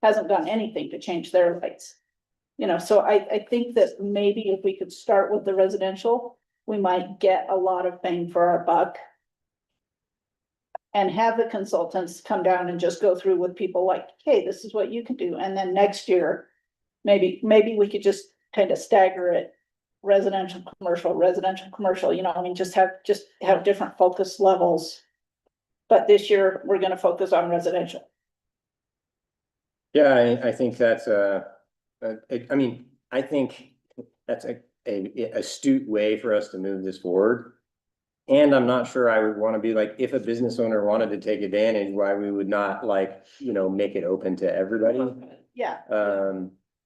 hasn't done anything to change their lights. So I think that maybe if we could start with the residential, we might get a lot of bang for our buck. And have the consultants come down and just go through with people like, hey, this is what you can do. And then next year, maybe we could just kind of stagger it. Residential, commercial, I mean, just have different focus levels. But this year, we're gonna focus on residential. Yeah, I think that's I mean, I think that's a astute way for us to move this forward. And I'm not sure I would want to be like, if a business owner wanted to take advantage, why we would not make it open to everybody. Yeah,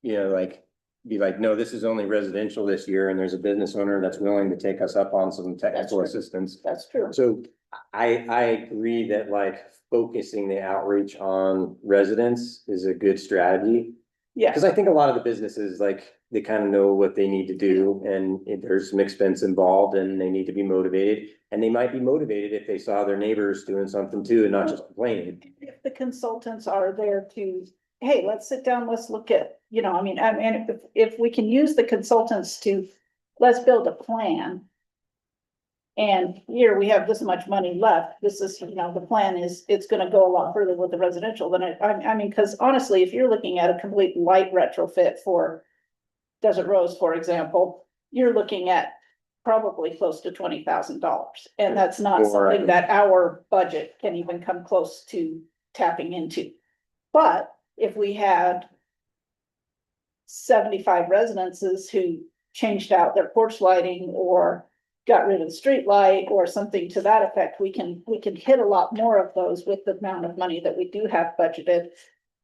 Like, be like, no, this is only residential this year, and there's a business owner that's willing to take us up on some technical That's true. assistance. that's true. So I agree that focusing the outreach on residents is a good strategy. Yeah, Cause I think a lot of the businesses, they kind of know what they need to do, and there's some expense involved, and they need to be motivated. And they might be motivated if they saw their neighbors doing something too, and not just complaining. if the consultants are there to, hey, let's sit down, let's look at, I mean, if we can use the consultants to, let's build a plan. And here we have this much money left. This is, the plan is, it's gonna go a lot further with the residential than I mean, cause honestly, if you're looking at a complete light retrofit for Desert Rose, for example, you're looking at probably close to $20,000. And that's not something that our budget can even come close to tapping into. But if we had 75 residences who changed out their porch lighting or got rid of the street light or something to that effect, we can hit a lot more of those with the amount of money that we do have budgeted.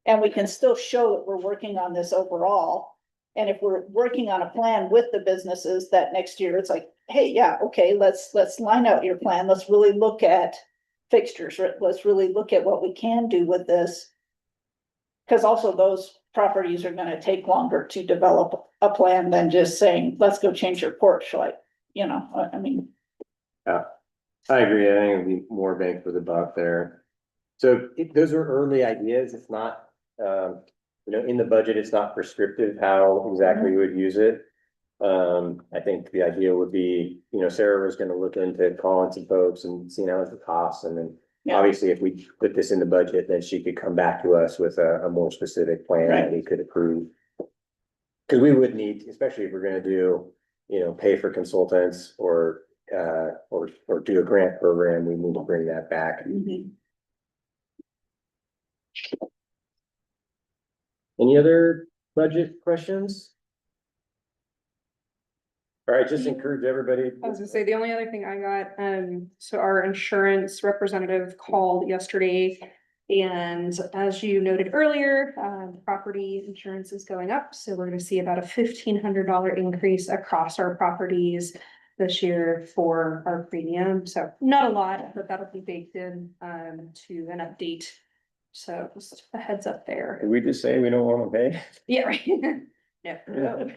And we can still show that we're working on this overall. And if we're working on a plan with the businesses, that next year it's like, hey, yeah, okay, let's line out your plan. Let's really look at fixtures. Let's really look at what we can do with this. Because also those properties are gonna take longer to develop a plan than just saying, let's go change your porch light. I mean, I agree. I think it'd be more bang for the buck there. So those are early ideas. It's not, in the budget, it's not prescriptive how exactly you would use it. I think the idea would be, Sarah was gonna look into calling some folks and seeing how much it costs, and then Yeah. obviously if we put this in the budget, then she could come back to us with a more specific plan that we could approve. Cause we would need, especially if we're gonna do, pay for consultants or do a grant program, we need to bring that back. mhm. Any other budget questions? All right, just encourage everybody. I was gonna say, the only other thing I got, so our insurance representative called yesterday. And as you noted earlier, property insurance is going up, so we're gonna see about a $1,500 increase across our properties this year for our premium. So not a lot, but that'll be baked in, to an update. So just a heads up there. Did we just say we don't wanna pay? Yeah, right. No.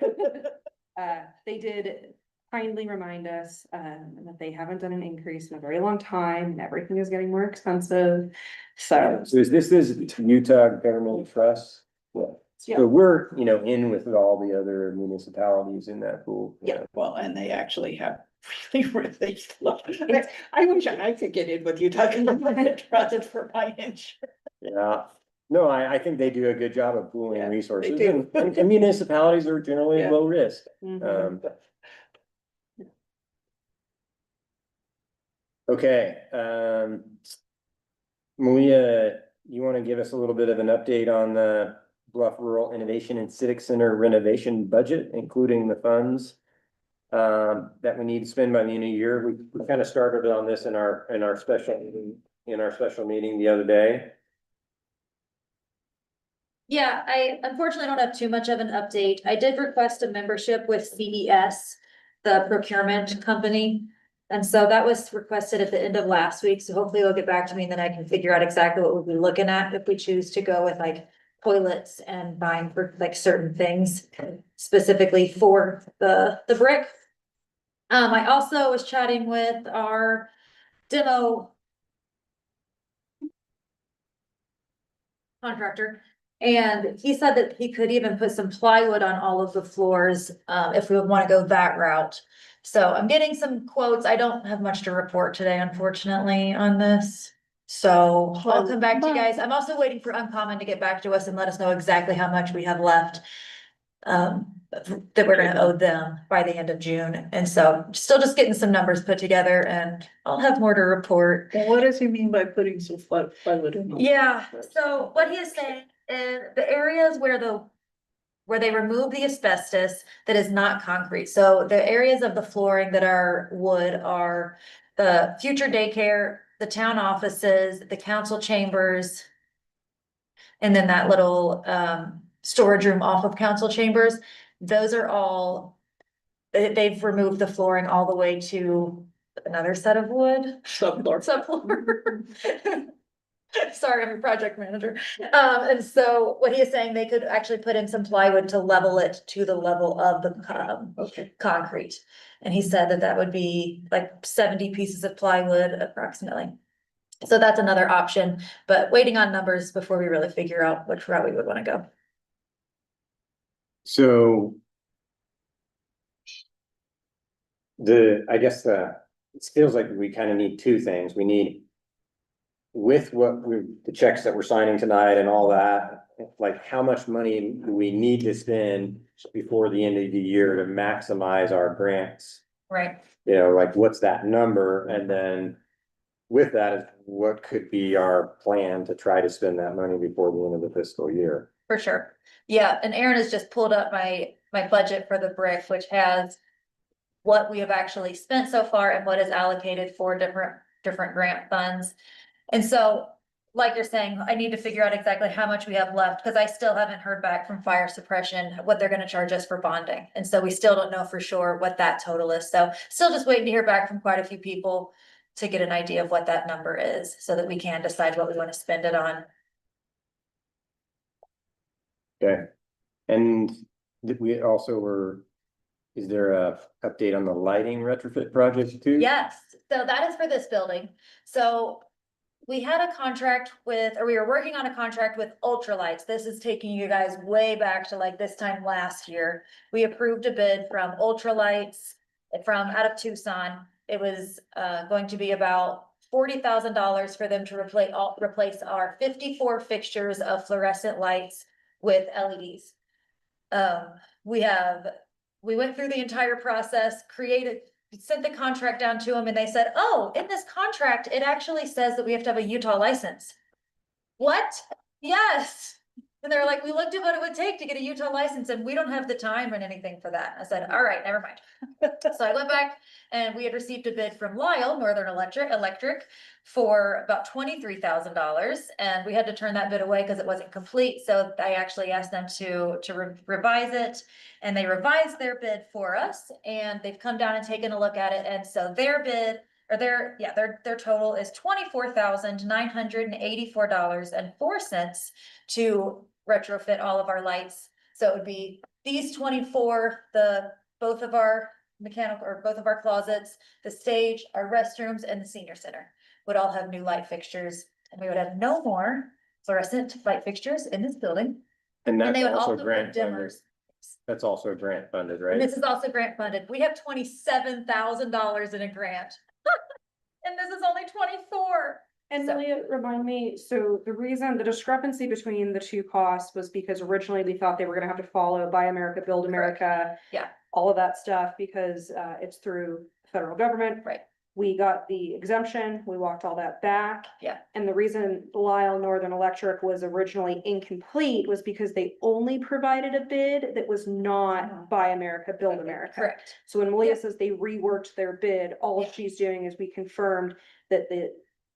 They did kindly remind us, that they haven't done an increase in a very long time, and everything is getting more expensive, so. So this is Utah Government Trust. Yeah. So we're, in with all the other municipalities in that pool. Yeah. Well, and they actually have really low. I wish I could get in with you talking about it, trusted for my insurance. Yeah, no, I think they do a good job of pooling Yeah, resources, they do. and municipalities are generally Yeah. low risk. Mhm. Okay, Malia, you wanna give us a little bit of an update on the Bluff Rural Innovation and Civic Center renovation budget, including the funds that we need to spend by the end of the year. We kind of started on this in our special meeting the other day. Yeah, I unfortunately don't have too much of an update. I did request a membership with CES, the procurement company. And so that was requested at the end of last week, so hopefully they'll get back to me and then I can figure out exactly what we'll be looking at if we choose to go with like toilets and buying for like certain things specifically for the brick. I also was chatting with our demo contractor. And he said that he could even put some plywood on all of the floors, if we would wanna go that route. So I'm getting some quotes. I don't have much to report today, unfortunately, on this. So I'll come back to you guys. I'm also waiting for Uncommon to get back to us and let us know exactly how much we have left. That we're gonna owe them by the end of June. And so still just getting some numbers put together and I'll have more to report. Well, what does he mean by putting some plywood in? Yeah, so what he is saying is the areas where they remove the asbestos that is not concrete. So the areas of the flooring that are wood are the future daycare, the town offices, the council chambers. And then that little storage room off of council chambers, those are all, they've removed the flooring all the way to another set of wood. Subfloor. Subfloor. Sorry, I'm a project manager. And so what he is saying, they could actually put in some plywood to level it to the level of the Okay. concrete. And he said that that would be like 70 pieces of plywood approximately. So that's another option, but waiting on numbers before we really figure out which route we would want to go. So I guess it feels like we kind of need two things. We need with the checks that we're signing tonight and all that, like how much money do we need to spend before the end of the year to maximize our grants? Right. You know, like what's that number? And then with that is what could be our plan to try to spend that money before the end of the fiscal year? For sure. Yeah, and Aaron has just pulled up my budget for the brick, which has what we have actually spent so far and what is allocated for different grant funds. And so, like you're saying, I need to figure out exactly how much we have left, because I still haven't heard back from fire suppression, what they're gonna charge us for bonding. And so we still don't know for sure what that total is. So still just waiting to hear back from quite a few people to get an idea of what that number is, so that we can decide what we want to spend it on. Okay. And we also is there a update on the lighting retrofit project too? Yes, so that is for this building. So we had a contract with, or we were working on a contract with Ultralights. This is taking you guys way back to like this time last year. We approved a bid from Ultralights from out of Tucson. It was going to be about $40,000 for them to replace our 54 fixtures of fluorescent lights with LEDs. We went through the entire process, sent the contract down to them, and they said, oh, in this contract, it actually says that we have to have a Utah license. What? Yes. And they're like, we looked at what it would take to get a Utah license and we don't have the time and anything for that. I said, all right, never mind. So I went back and we had received a bid from Lyle, Northern Electric for about $23,000. And we had to turn that bid away because it wasn't complete. So I actually asked them to revise it, and they revised their bid for us, and they've come down and taken a look at it. And so their bid, or their total is $24,984.04 to retrofit all of our lights. So it would be these 24, both of our closets, the stage, our restrooms, and the senior center would all have new light fixtures, and we would have no more fluorescent light fixtures in this building. And And they that's would also also grant put funded. dimmers. That's also grant funded, And right? this is also grant funded. We have $27,000 in a grant. And this is only 24. And So- Leah, remind me, so the reason, the discrepancy between the two costs was because originally we thought they were gonna have to follow Buy America, Build America. Yeah. All of that stuff, because it's through the federal government. Right. we got the exemption, we walked all that back. Yeah. And the reason Lyle Northern Electric was originally incomplete was because they only provided a bid that was not Buy America, Build America. Correct. So when Malia Yep. says they reworked their bid, all she's doing is we confirmed that the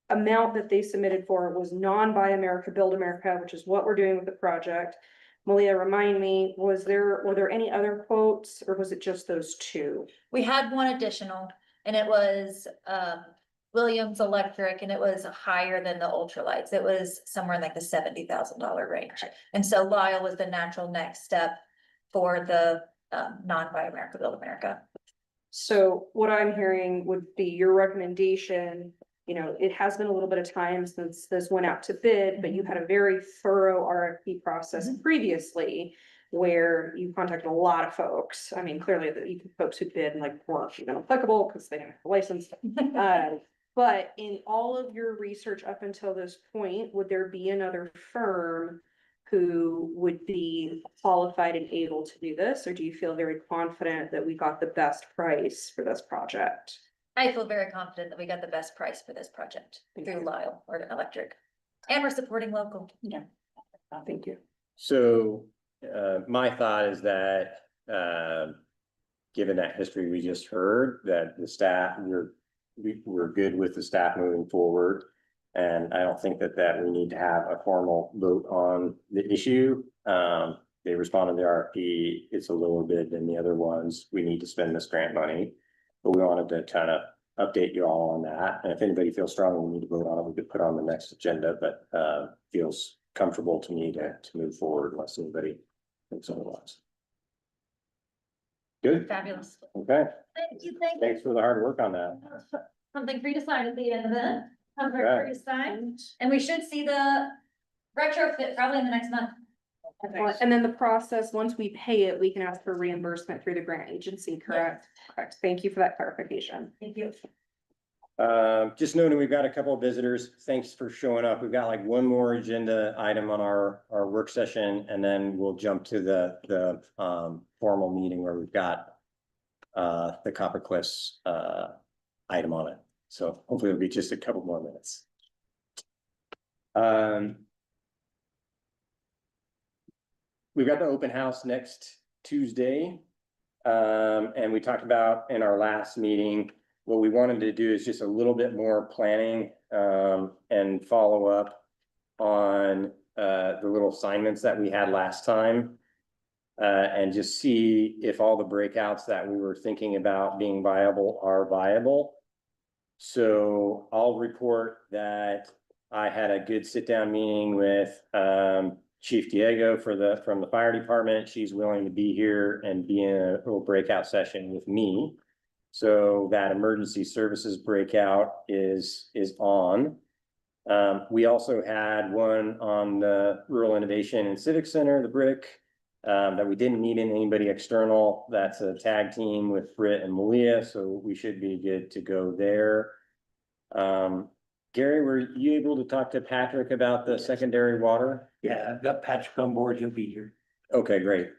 amount that they submitted for was non-Buy America, Build America, which is what we're doing with the project. Malia, remind me, were there any other quotes or was it just those two? We had one additional and it was, Williams Electric and it was higher than the ultralights. It was somewhere in like the $70,000 range. And so Lyle was the natural next step for the, non-Buy America, Build America. So what I'm hearing would be your recommendation, you know, it has been a little bit of time since this went out to bid, but you had a very thorough RFP process previously where you contacted a lot of folks. I mean, clearly the folks who bid like weren't even applicable because they didn't have a license. But in all of your research up until this point, would there be another firm who would be qualified and able to do this? Or do you feel very confident that we got the best price for this project? I feel very confident that we got the best price for this project Thank through you. Lyle or Electric. And we're supporting local. Thank you. So, my thought is that, given that history we just heard, that the staff, we're good with the staff moving forward. And I don't think that we need to have a formal vote on the issue. They responded to the RFP, it's a lower bid than the other ones, we need to spend this grant money. But we wanted to kind of update you all on that, and if anybody feels strongly we need to vote on it, we could put on the next agenda, but feels comfortable to me to move forward unless anybody thinks otherwise. Good, Fabulous. okay, Thank you, thank you. thanks for the hard work on that. Something for you to sign at the end of it. Something Okay. for you to sign, and we should see the retrofit probably in the next month. Excellent. And then the process, once we pay it, we can ask for reimbursement through the grant agency, correct? Correct. Thank you for that clarification. Thank you. Just noting, we've got a couple of visitors. Thanks for showing up. We've got like one more agenda item on our work session, and then we'll jump to the formal meeting where we've got the Copper Cliffs item on it. So hopefully it'll be just a couple more minutes. We've got the open house next Tuesday. And we talked about in our last meeting, what we wanted to do is just a little bit more planning and follow up on the little assignments that we had last time. And just see if all the breakouts that we were thinking about being viable are viable. So I'll report that I had a good sit-down meeting with Chief Diego from the fire department. She's willing to be here and be in a little breakout session with me. So that emergency services breakout is on. We also had one on the Rural Innovation and Civic Center, the BRIC, that we didn't need anybody external. That's a tag team with Britt and Malia, so we should be good to go there. Gary, were you able to talk to Patrick about the secondary water? Yeah, I've got Patrick on board, he'll be here. Okay, great.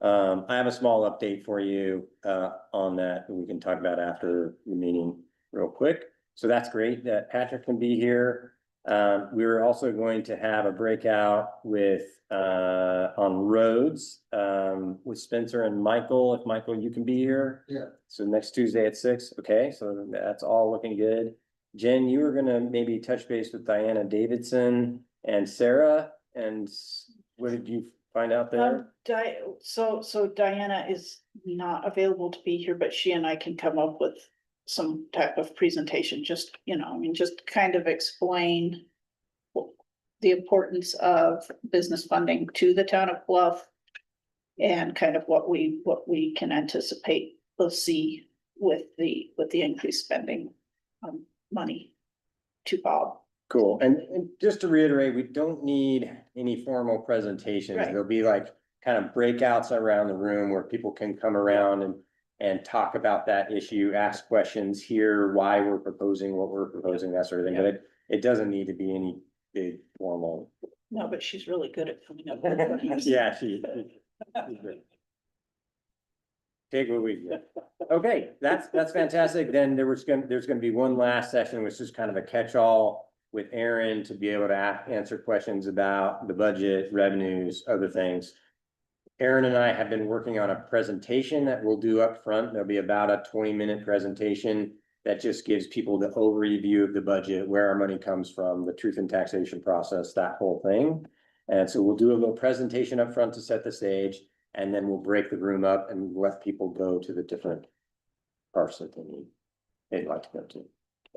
I have a small update for you on that we can talk about after the meeting real quick. So that's great that Patrick can be here. We're also going to have a breakout with on roads with Spencer and Michael. If Michael, you can be here. Yeah. So next Tuesday at 6. Okay, so that's all looking good. Jen, you were gonna maybe touch base with Diana Davidson and Sarah, and what did you find out there? So Diana is not available to be here, but she and I can come up with some type of presentation, just, I mean, just kind of explain the importance of business funding to the town of Bluff and kind of what we can anticipate we'll see with the increased spending money to Bob. Cool, and just to reiterate, we don't need any formal presentations. Right. There'll be like kind of breakouts around the room where people can come around and talk about that issue, ask questions, hear why we're proposing what we're proposing, that sort of thing, but it doesn't need to be any big formal. No, but she's really good at coming up. Yeah, she's great. take what we get. Okay, that's fantastic. Then there's gonna be one last session, which is kind of a catch-all with Aaron to be able to answer questions about the budget, revenues, other things. Aaron and I have been working on a presentation that we'll do up front. There'll be about a 20-minute presentation that just gives people the overview of the budget, where our money comes from, the truth in taxation process, that whole thing. And so we'll do a little presentation up front to set the stage, and then we'll break the room up and let people go to the different parts that they'd like to go to.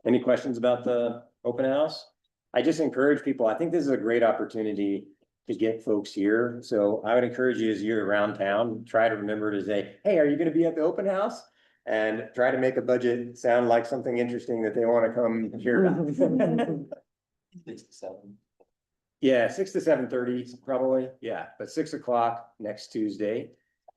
Any questions about the open house? I just encourage people, I think this is a great opportunity to get folks here. So I would encourage you, as you're around town, try to remember to say, hey, are you gonna be at the open house? And try to make a budget sound like something interesting that they wanna come hear about. 6 to 7. Yeah, 6 to 7:30 probably, yeah, but 6 o'clock next Tuesday.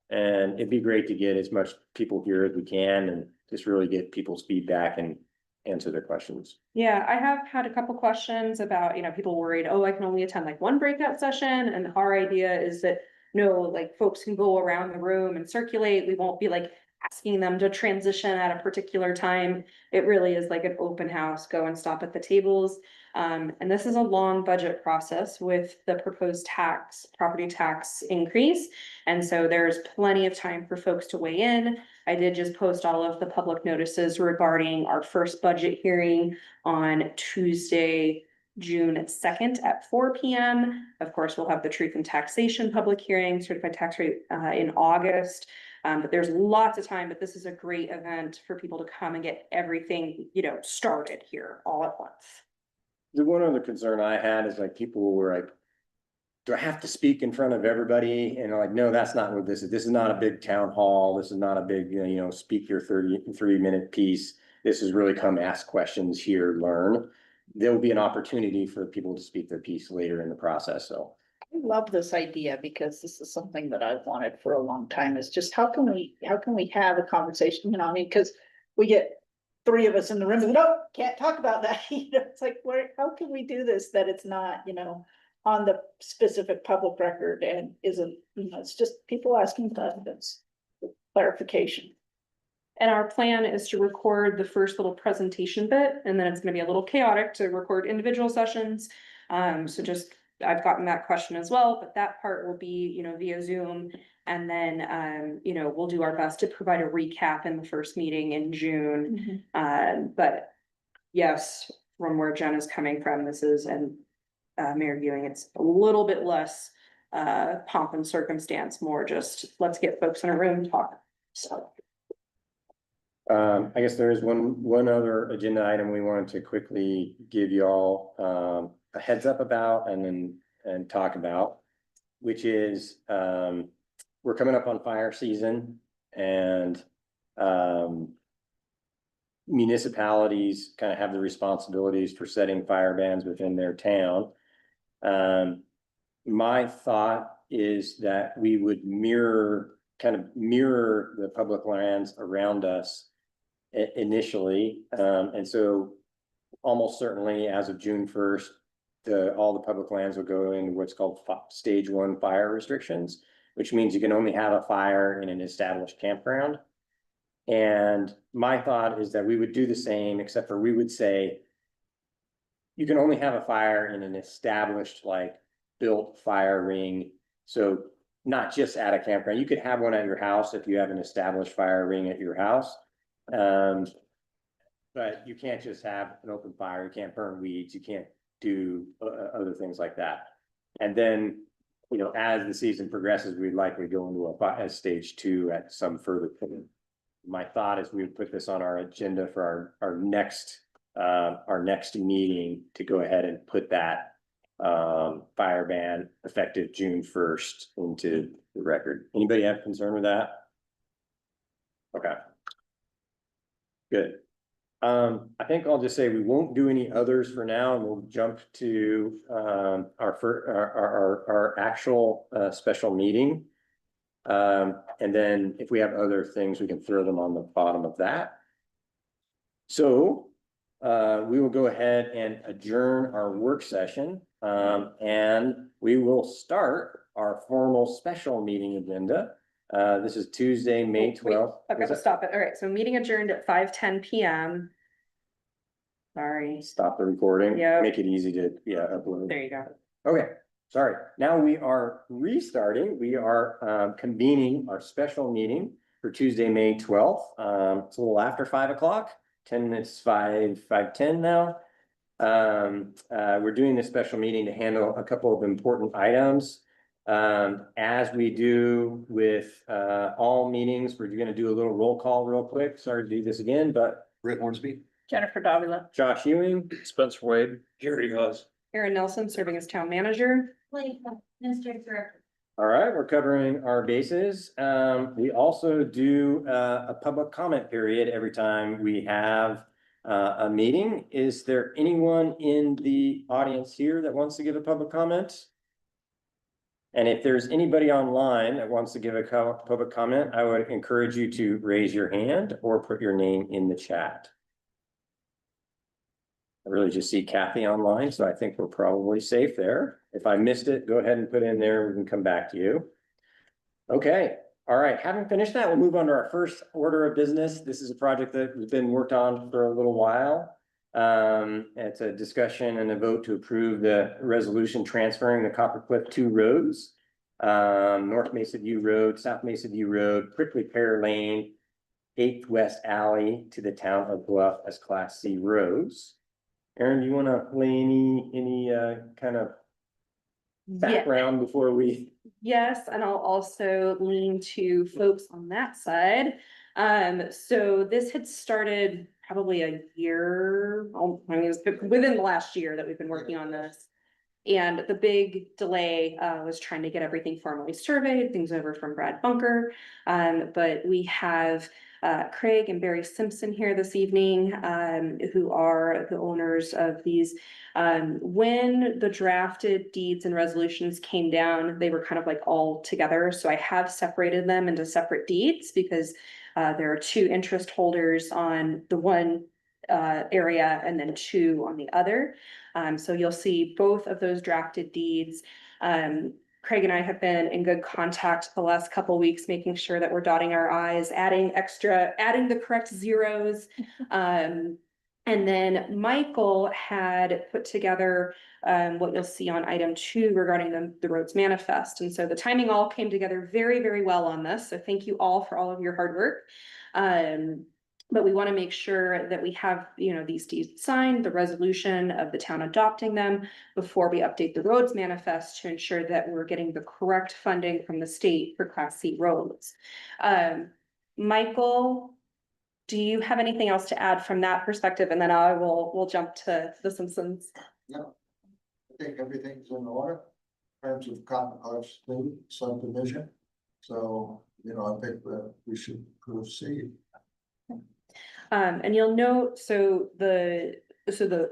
And it'd be great to get as much people here as we can and just really get people's feedback and answer their questions. Yeah, I have had a couple questions about, people worried, oh, I can only attend like one breakout session, and our idea is that, no, like folks can go around the room and circulate, we won't be like asking them to transition at a particular time. It really is like an open house, go and stop at the tables. And this is a long budget process with the proposed property tax increase. And so there's plenty of time for folks to weigh in. I did just post all of the public notices regarding our first budget hearing on Tuesday, June 2nd at 4 p.m. Of course, we'll have the truth and taxation public hearing, certified tax rate in August. But there's lots of time, but this is a great event for people to come and get everything, started here all at once. The one other concern I had is like people were like, do I have to speak in front of everybody? And I'm like, no, that's not what this is. This is not a big town hall. This is not a big, speak your 30-minute piece. This is really come ask questions here, learn. There will be an opportunity for people to speak their piece later in the process, so. I love this idea because this is something that I've wanted for a long time, is just how can we have a conversation, because we get 3 of us in the room and no, can't talk about that. It's like, how can we do this that it's not, on the specific public record and isn't, it's just people asking questions, clarification. And our plan is to record the first little presentation bit, and then it's gonna be a little chaotic to record individual sessions. I've gotten that question as well, but that part will be, via Zoom. And then, we'll do our best to provide a recap in the first meeting in June. But yes, from where Jen is coming from, this is, and Mayor Viewing, it's a little bit less pomp and circumstance, more just let's get folks in a room and talk. So. I guess there is one other agenda item we wanted to quickly give you all a heads up about and talk about, which is we're coming up on fire season, and municipalities kind of have the responsibilities for setting fire bans within their town. My thought is that we would mirror the public lands around us initially. And so almost certainly as of June 1st, all the public lands will go into what's called stage 1 fire restrictions, which means you can only have a fire in an established campground. And my thought is that we would do the same, except for we would say you can only have a fire in an established, like, built fire ring. So not just at a campground. You could have one at your house if you have an established fire ring at your house. But you can't just have an open fire. You can't burn weeds. You can't do other things like that. And then, as the season progresses, we'd likely go into a stage 2 at some further point. My thought is we would put this on our agenda for our next meeting to go ahead and put that fire ban effective June 1st into the record. Anybody have concern with that? Okay. Good. I think I'll just say we won't do any others for now, and we'll jump to our actual special meeting. And then if we have other things, we can throw them on the bottom of that. So we will go ahead and adjourn our work session, and we will start our formal special meeting agenda This is Tuesday, May Wait, 12th. I've got to stop it. All right, so meeting adjourned at 5:10 PM. Sorry, Stop the recording. Yeah. Make it easy to, yeah, upload. there you go. Okay, sorry. Now we are restarting. We are convening our special meeting for Tuesday, May 12th. It's a little after 5 o'clock, 10 minutes, 5:10 now. We're doing this special meeting to handle a couple of important items. As we do with all meetings, we're gonna do a little roll call real quick. Sorry to do this again, but Rick Hornsby? Jennifer Davila. Josh Ewing, Spencer Wade. Jerry Hawes. Aaron Nelson serving as town manager. Administrative director. all right, we're covering our bases. We also do a public comment period every time we have a meeting. Is there anyone in the audience here that wants to give a public comment? And if there's anybody online that wants to give a public comment, I would encourage you to raise your hand or put your name in the chat. I really just see Kathy online, so I think we're probably safe there. If I missed it, go ahead and put in there. We can come back to you. Okay, all right. Having finished that, we'll move on to our first order of business. This is a project that has been worked on for a little while. It's a discussion and a vote to approve the resolution transferring the Copper Cliff 2 roads. North Mesa View Road, South Mesa View Road, Prickly Pear Lane, 8th West Alley to the town of Bluff as Class C roads. Aaron, do you want to lay any kind of background before we? Yes, and I'll also lean to folks on that side. So this had started probably a year, I mean, it's within the last year that we've been working on this. And the big delay was trying to get everything formally surveyed, things over from Brad Bunker. But we have Craig and Barry Simpson here this evening, who are the owners of these. When the drafted deeds and resolutions came down, they were kind of like all together. So I have separated them into separate deeds because there are 2 interest holders on the one area and then 2 on the other. So you'll see both of those drafted deeds. Craig and I have been in good contact the last couple weeks, making sure that we're dotting our i's, adding the correct zeros. And then Michael had put together what you'll see on item 2 regarding the roads manifest. And so the timing all came together very, very well on this. So thank you all for all of your hard work. But we want to make sure that we have, these deeds signed, the resolution of the town adopting them before we update the roads manifest to ensure that we're getting the correct funding from the state for Class C roads. Michael, do you have anything else to add from that perspective? And then we'll jump to the Simpsons. No, I think everything's in order in terms of Cotton Cliffs subdivision. So, I think that we should proceed. And you'll note, so the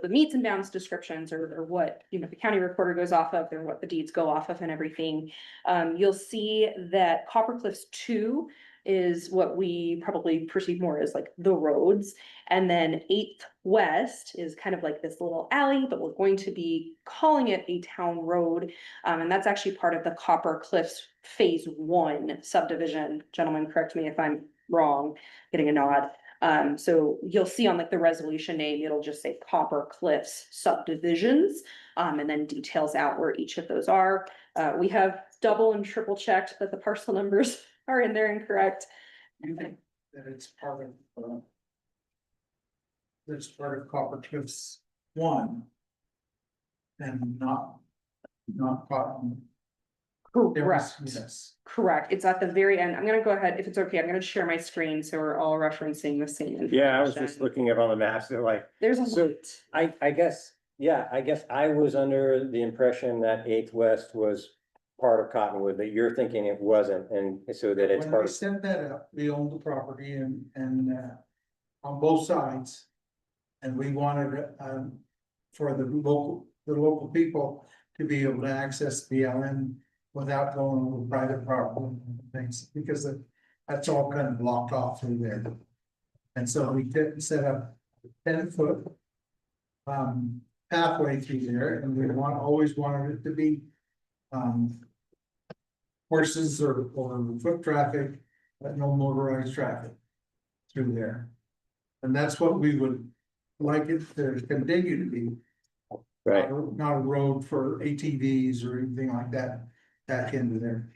meets and bounds descriptions are what, the county recorder goes off of, they're what the deeds go off of and everything. You'll see that Copper Cliffs 2 is what we probably perceive more as like the roads. And then 8th West is kind of like this little alley, but we're going to be calling it a town road. And that's actually part of the Copper Cliffs Phase 1 subdivision. Gentlemen, correct me if I'm wrong, getting a nod. So you'll see on like the resolution name, it'll just say Copper Cliffs subdivisions, and then details out where each of those are. We have double and triple checked that the parcel numbers are in there incorrect. You think that it's part of Copper Cliffs 1 and not Cotton. Correct. Yes. Correct. It's at the very end. I'm gonna go ahead, if it's okay, I'm gonna share my screen so we're all referencing the same. Yeah, I was just information. looking up on the maps. They're like, There's a So- lot. I guess I was under the impression that 8th West was part of Cottonwood, but you're thinking it wasn't, and so that it's When part we of. set that up, we owned the property and on both sides. And we wanted for the local people to be able to access the LN without going over private property and things, because that's all kind of blocked off through there. And so we did set up 10-foot pathway through there, and we always wanted it to be horses or foot traffic, but no motorized traffic through there. And that's what we would like it to continue to be. Right, Not a road for ATVs or anything like that back into there.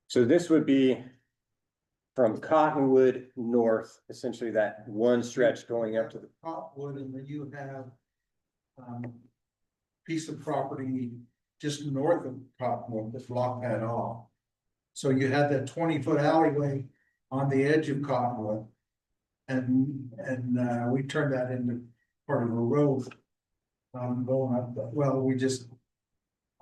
so this would be from Cottonwood north, essentially that one stretch going up to the, Cottonwood, and then you have piece of property just north of Cottonwood that's blocked that off. So you had that 20-foot alleyway on the edge of Cottonwood. And we turned that into part of a road. Going up, well,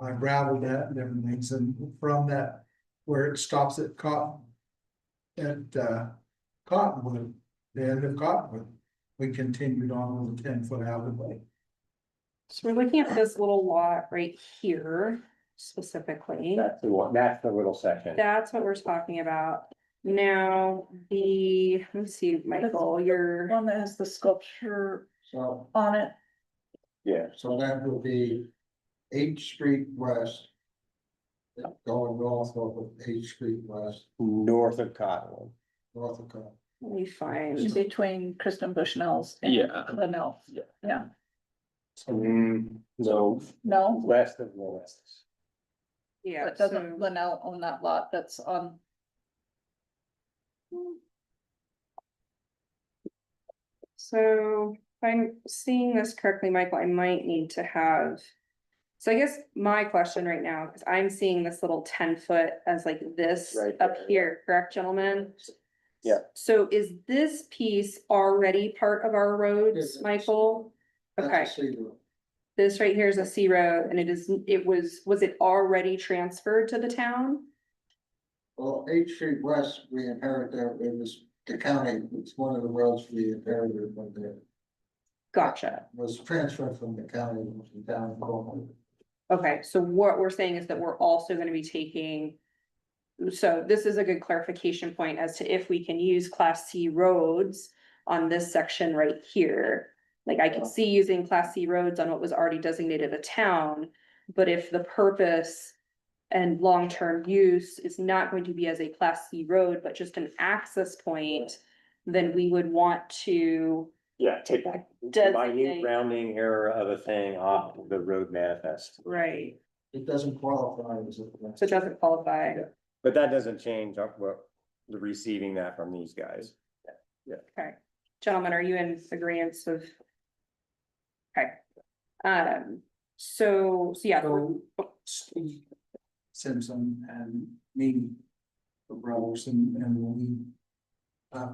I gravelled that and everything, and from that, where it stops at Cottonwood, the end of Cottonwood, we continued on with a 10-foot alleyway. So we're looking at this little lot right here specifically. that's the one, that's the little section. That's what we're talking about. Now, let me see, Michael, your, One that has the sculpture So, on it. Yeah, so that would be 8th Street West. Going north of 8th Street West, north of Cottonwood. north of Cottonwood. let me find, Between Kristen Bushnell's and Yeah. Linnell. Yeah, No, no, west of the west. yeah, but so, doesn't Linnell own that lot that's on? so if I'm seeing this correctly, Michael, I might need to have. So I guess my question right now, because I'm seeing this little 10-foot as like this Right up there, here, correct, gentlemen? Yeah. So is this piece already part of our roads, Yes, it is. Michael? Okay, That's a cedar. this right here is a C road and was it already transferred to the town? Well, 8th Street West, we inherited, it was the county, it's one of the roads we inherited when it Gotcha. was transferred from the county to the town of Coleman. Okay, so what we're saying is that we're also gonna be taking. So this is a good clarification point as to if we can use class C roads on this section right here. Like I could see using class C roads on what was already designated a town, but if the purpose. And long-term use is not going to be as a class C road, but just an access point, then we would want to. Yeah, take that minute Designate. rounding error of a thing off the road manifest. Right. It doesn't qualify as a. So it doesn't qualify. But that doesn't change what the receiving that from these guys. Okay, gentlemen, are you in agreement of? Okay. So yeah, So Steve Simpson and me, the brothers, and we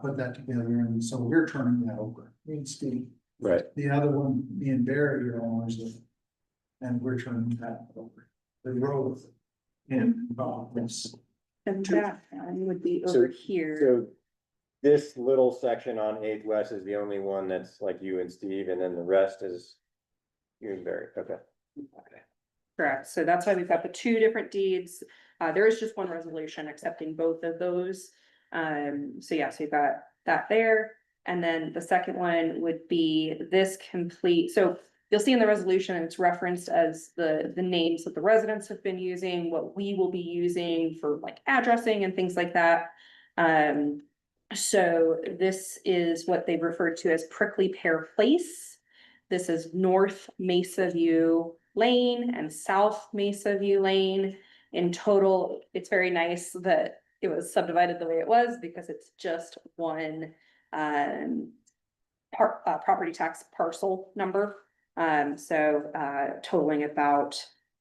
put that together, and so we're turning that over, me and Steve. Right. The other one, me and Barry are owners of, and we're turning that over, the road. And, this, and that one would be So- over here. So this little section on 8th West is the only one that's like you and Steve, and then the rest is you and Barry, okay. Correct, so that's why we've got the two different deeds. There is just one resolution accepting both of those. So yeah, so you've got that there. And then the second one would be this complete, so you'll see in the resolution, it's referenced as the names that the residents have been using, what we will be using for like addressing and things like that. So this is what they referred to as Prickly Pear Place. This is North Mesa View Lane and South Mesa View Lane. In total, it's very nice that it was subdivided the way it was because it's just one property tax parcel number. Totaling about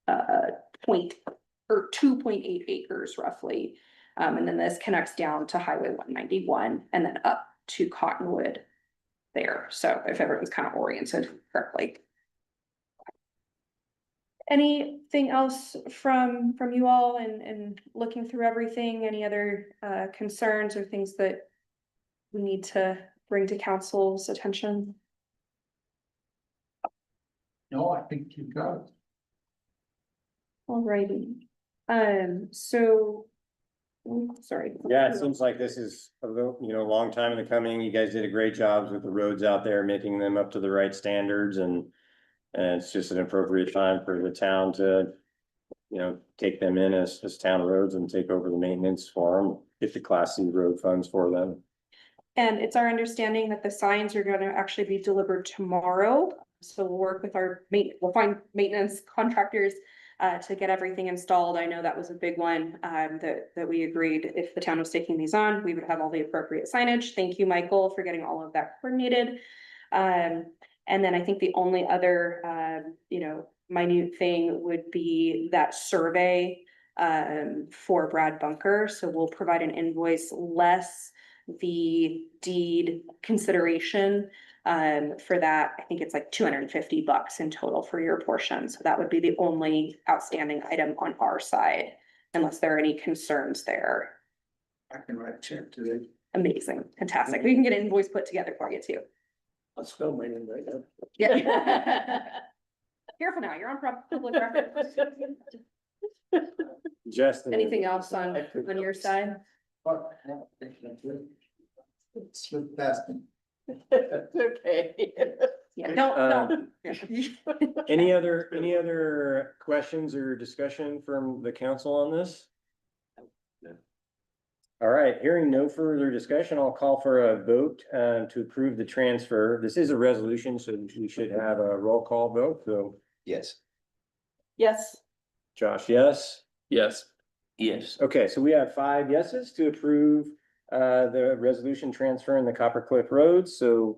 2.8 acres roughly. And then this connects down to Highway 191 and then up to Cottonwood there. So if everyone's kind of oriented correctly. Anything else from you all and looking through everything? Any other concerns or things that we need to bring to council's attention? no, I think you've got it. Alrighty, sorry. Yeah, it seems like this is a little, long time in the coming. You guys did a great job with the roads out there, making them up to the right standards and it's just an appropriate time for the town to you know, take them in as town roads and take over the maintenance for them, get the Class C road funds for them. And it's our understanding that the signs are gonna actually be delivered tomorrow. So we'll work with we'll find maintenance contractors to get everything installed. I know that was a big one, that we agreed if the town was taking these on, we would have all the appropriate signage. Thank you, Michael, for getting all of that coordinated. And then I think the only other, minute thing would be that survey for Brad Bunker. So we'll provide an invoice less the deed consideration for that. I think it's like $250 in total for your portion. So that would be the only outstanding item on our side, unless there are any concerns there. I can write a check today. Amazing, fantastic. We can get an invoice put together for you too. I'll spell my name right now. Yeah. Careful now, you're on public record. Justin. Anything else on your side? Slip past me. Okay. Yeah, no. Any other questions or discussion from the council on this? All right, hearing no further discussion, I'll call for a vote to approve the transfer. This is a resolution, so we should have a roll call vote. So Yes. Yes, Josh, yes? Yes. Yes. Okay, so we have 5 yeses to approve the resolution transferring the Copper Cliff Road. So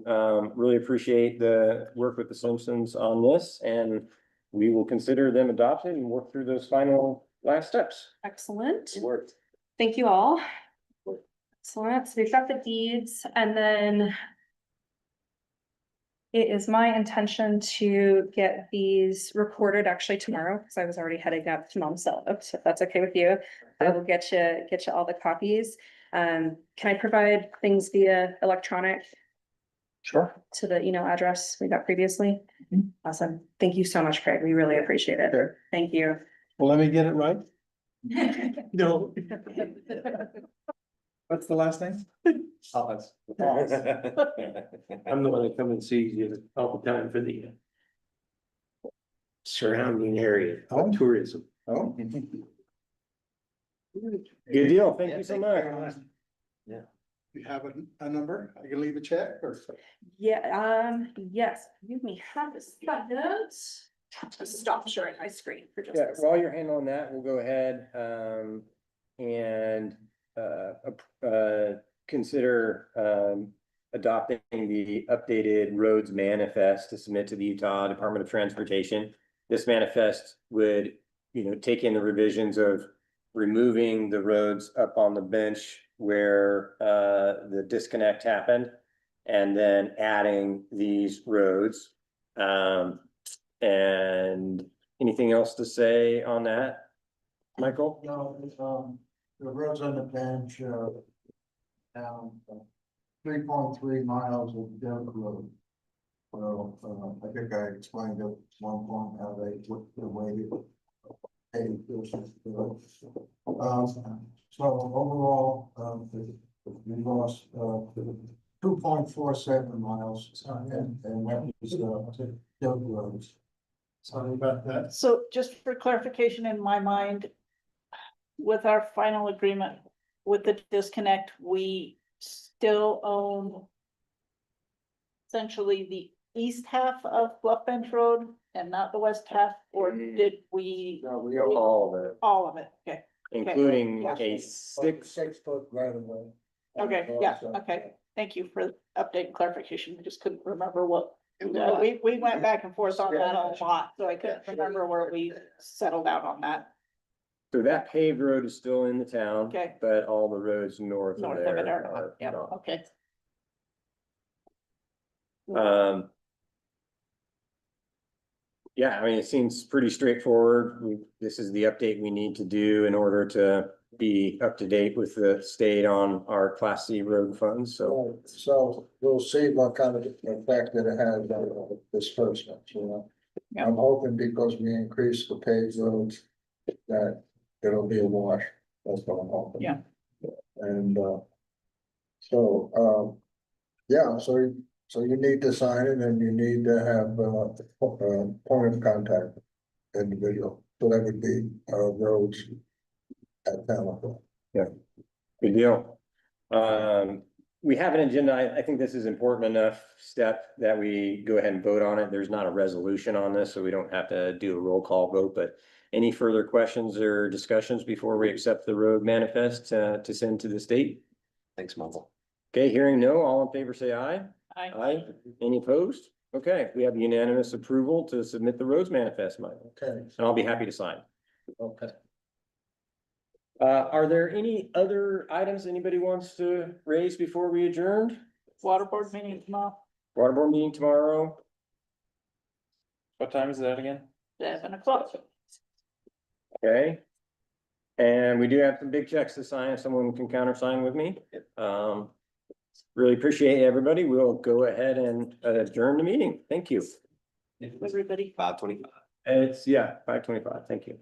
really appreciate the work with the Simpsons on this, and we will consider them adopted and work through those final last steps. Excellent. It worked. Thank you all. Excellent. So we've got the deeds, and then it is my intention to get these recorded actually tomorrow, because I was already heading up to Monticello. So if that's okay with you, I will get you all the copies. Can I provide things via electronic Sure. to the email address we got previously? Awesome. Thank you so much, Craig. We really appreciate it. Sure. Thank you. Well, let me get it right. No. What's the last name? I'm the one that come and sees you all the time for the surrounding area, Oh. tourism. Oh. Good deal. Thank you so much. You have a number? I can leave a check or? Yeah, yes, give me half a second. Stop sharing my screen for just Yeah, a second. while you're handling that, we'll go ahead and consider adopting the updated roads manifest to submit to the Utah Department of Transportation. This manifest would, take in the revisions of removing the roads up on the bench where the disconnect happened, and then adding these roads. And anything else to say on that, Michael? No, the roads on the bench, down 3.3 miles of dirt road. Well, I think I explained at one point how they look the way they so overall, we lost 2.47 miles and that was dirt roads. Sorry about that. so just for clarification in my mind, with our final agreement with the disconnect, we still own essentially the east half of Bluff Bench Road and not the west half, or did we, No, we All of it, all of it? Okay, including Yeah. a 6 foot right away. okay, yeah, okay. Thank you for update and clarification. I just couldn't remember what. We went back and forth on that a lot, so I couldn't remember where we settled out on that. So that paved road is still in the town. Okay. But all the roads north of North of there it are or, yeah, not. okay. Yeah, I mean, it seems pretty straightforward. This is the update we need to do in order to be up to date with the state on our Class C road funds, so. So we'll see what kind of effect that it has on disbursements, Yeah. I'm hoping because we increase the paved roads, that it'll be a wash, that's what I'm hoping. Yeah. And, so you need to sign it and you need to have, a point of contact. individual, so that would be, roads at Tampa. Good deal. We have an agenda. I think this is important enough step that we go ahead and vote on it. There's not a resolution on this, so we don't have to do a roll call vote, but any further questions or discussions before we accept the road manifest to send to the state? Thanks, Mumble. Okay, hearing no, all in favor say aye. I, Aye. Any opposed? Okay, we have unanimous approval to submit the roads manifest, Michael, Okay. and I'll be happy to sign. Okay. Are there any other items anybody wants to raise before we adjourned? water board meeting tomorrow, Water board meeting tomorrow. What time is that again? 7:00. Okay. And we do have some big checks to sign, if someone can countersign with me. Really appreciate everybody. We'll go ahead and adjourn the meeting. Thank you. Everybody. 5:25. It's, yeah, 5:25. Thank you.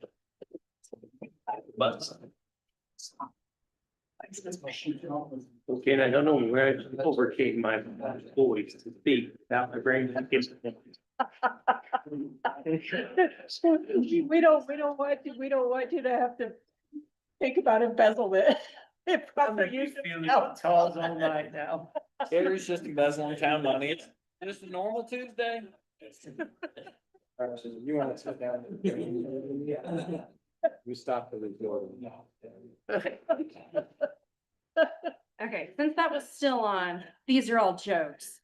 Okay, and I don't know where I overcame my voice to speak without my brain. We don't want you to have to think about embezzlement. If proper use of council. all night now. It's just embezzling town money. It's just a normal Tuesday. You want to sit down? We stopped the recording. Okay, since that was still on, these are all jokes.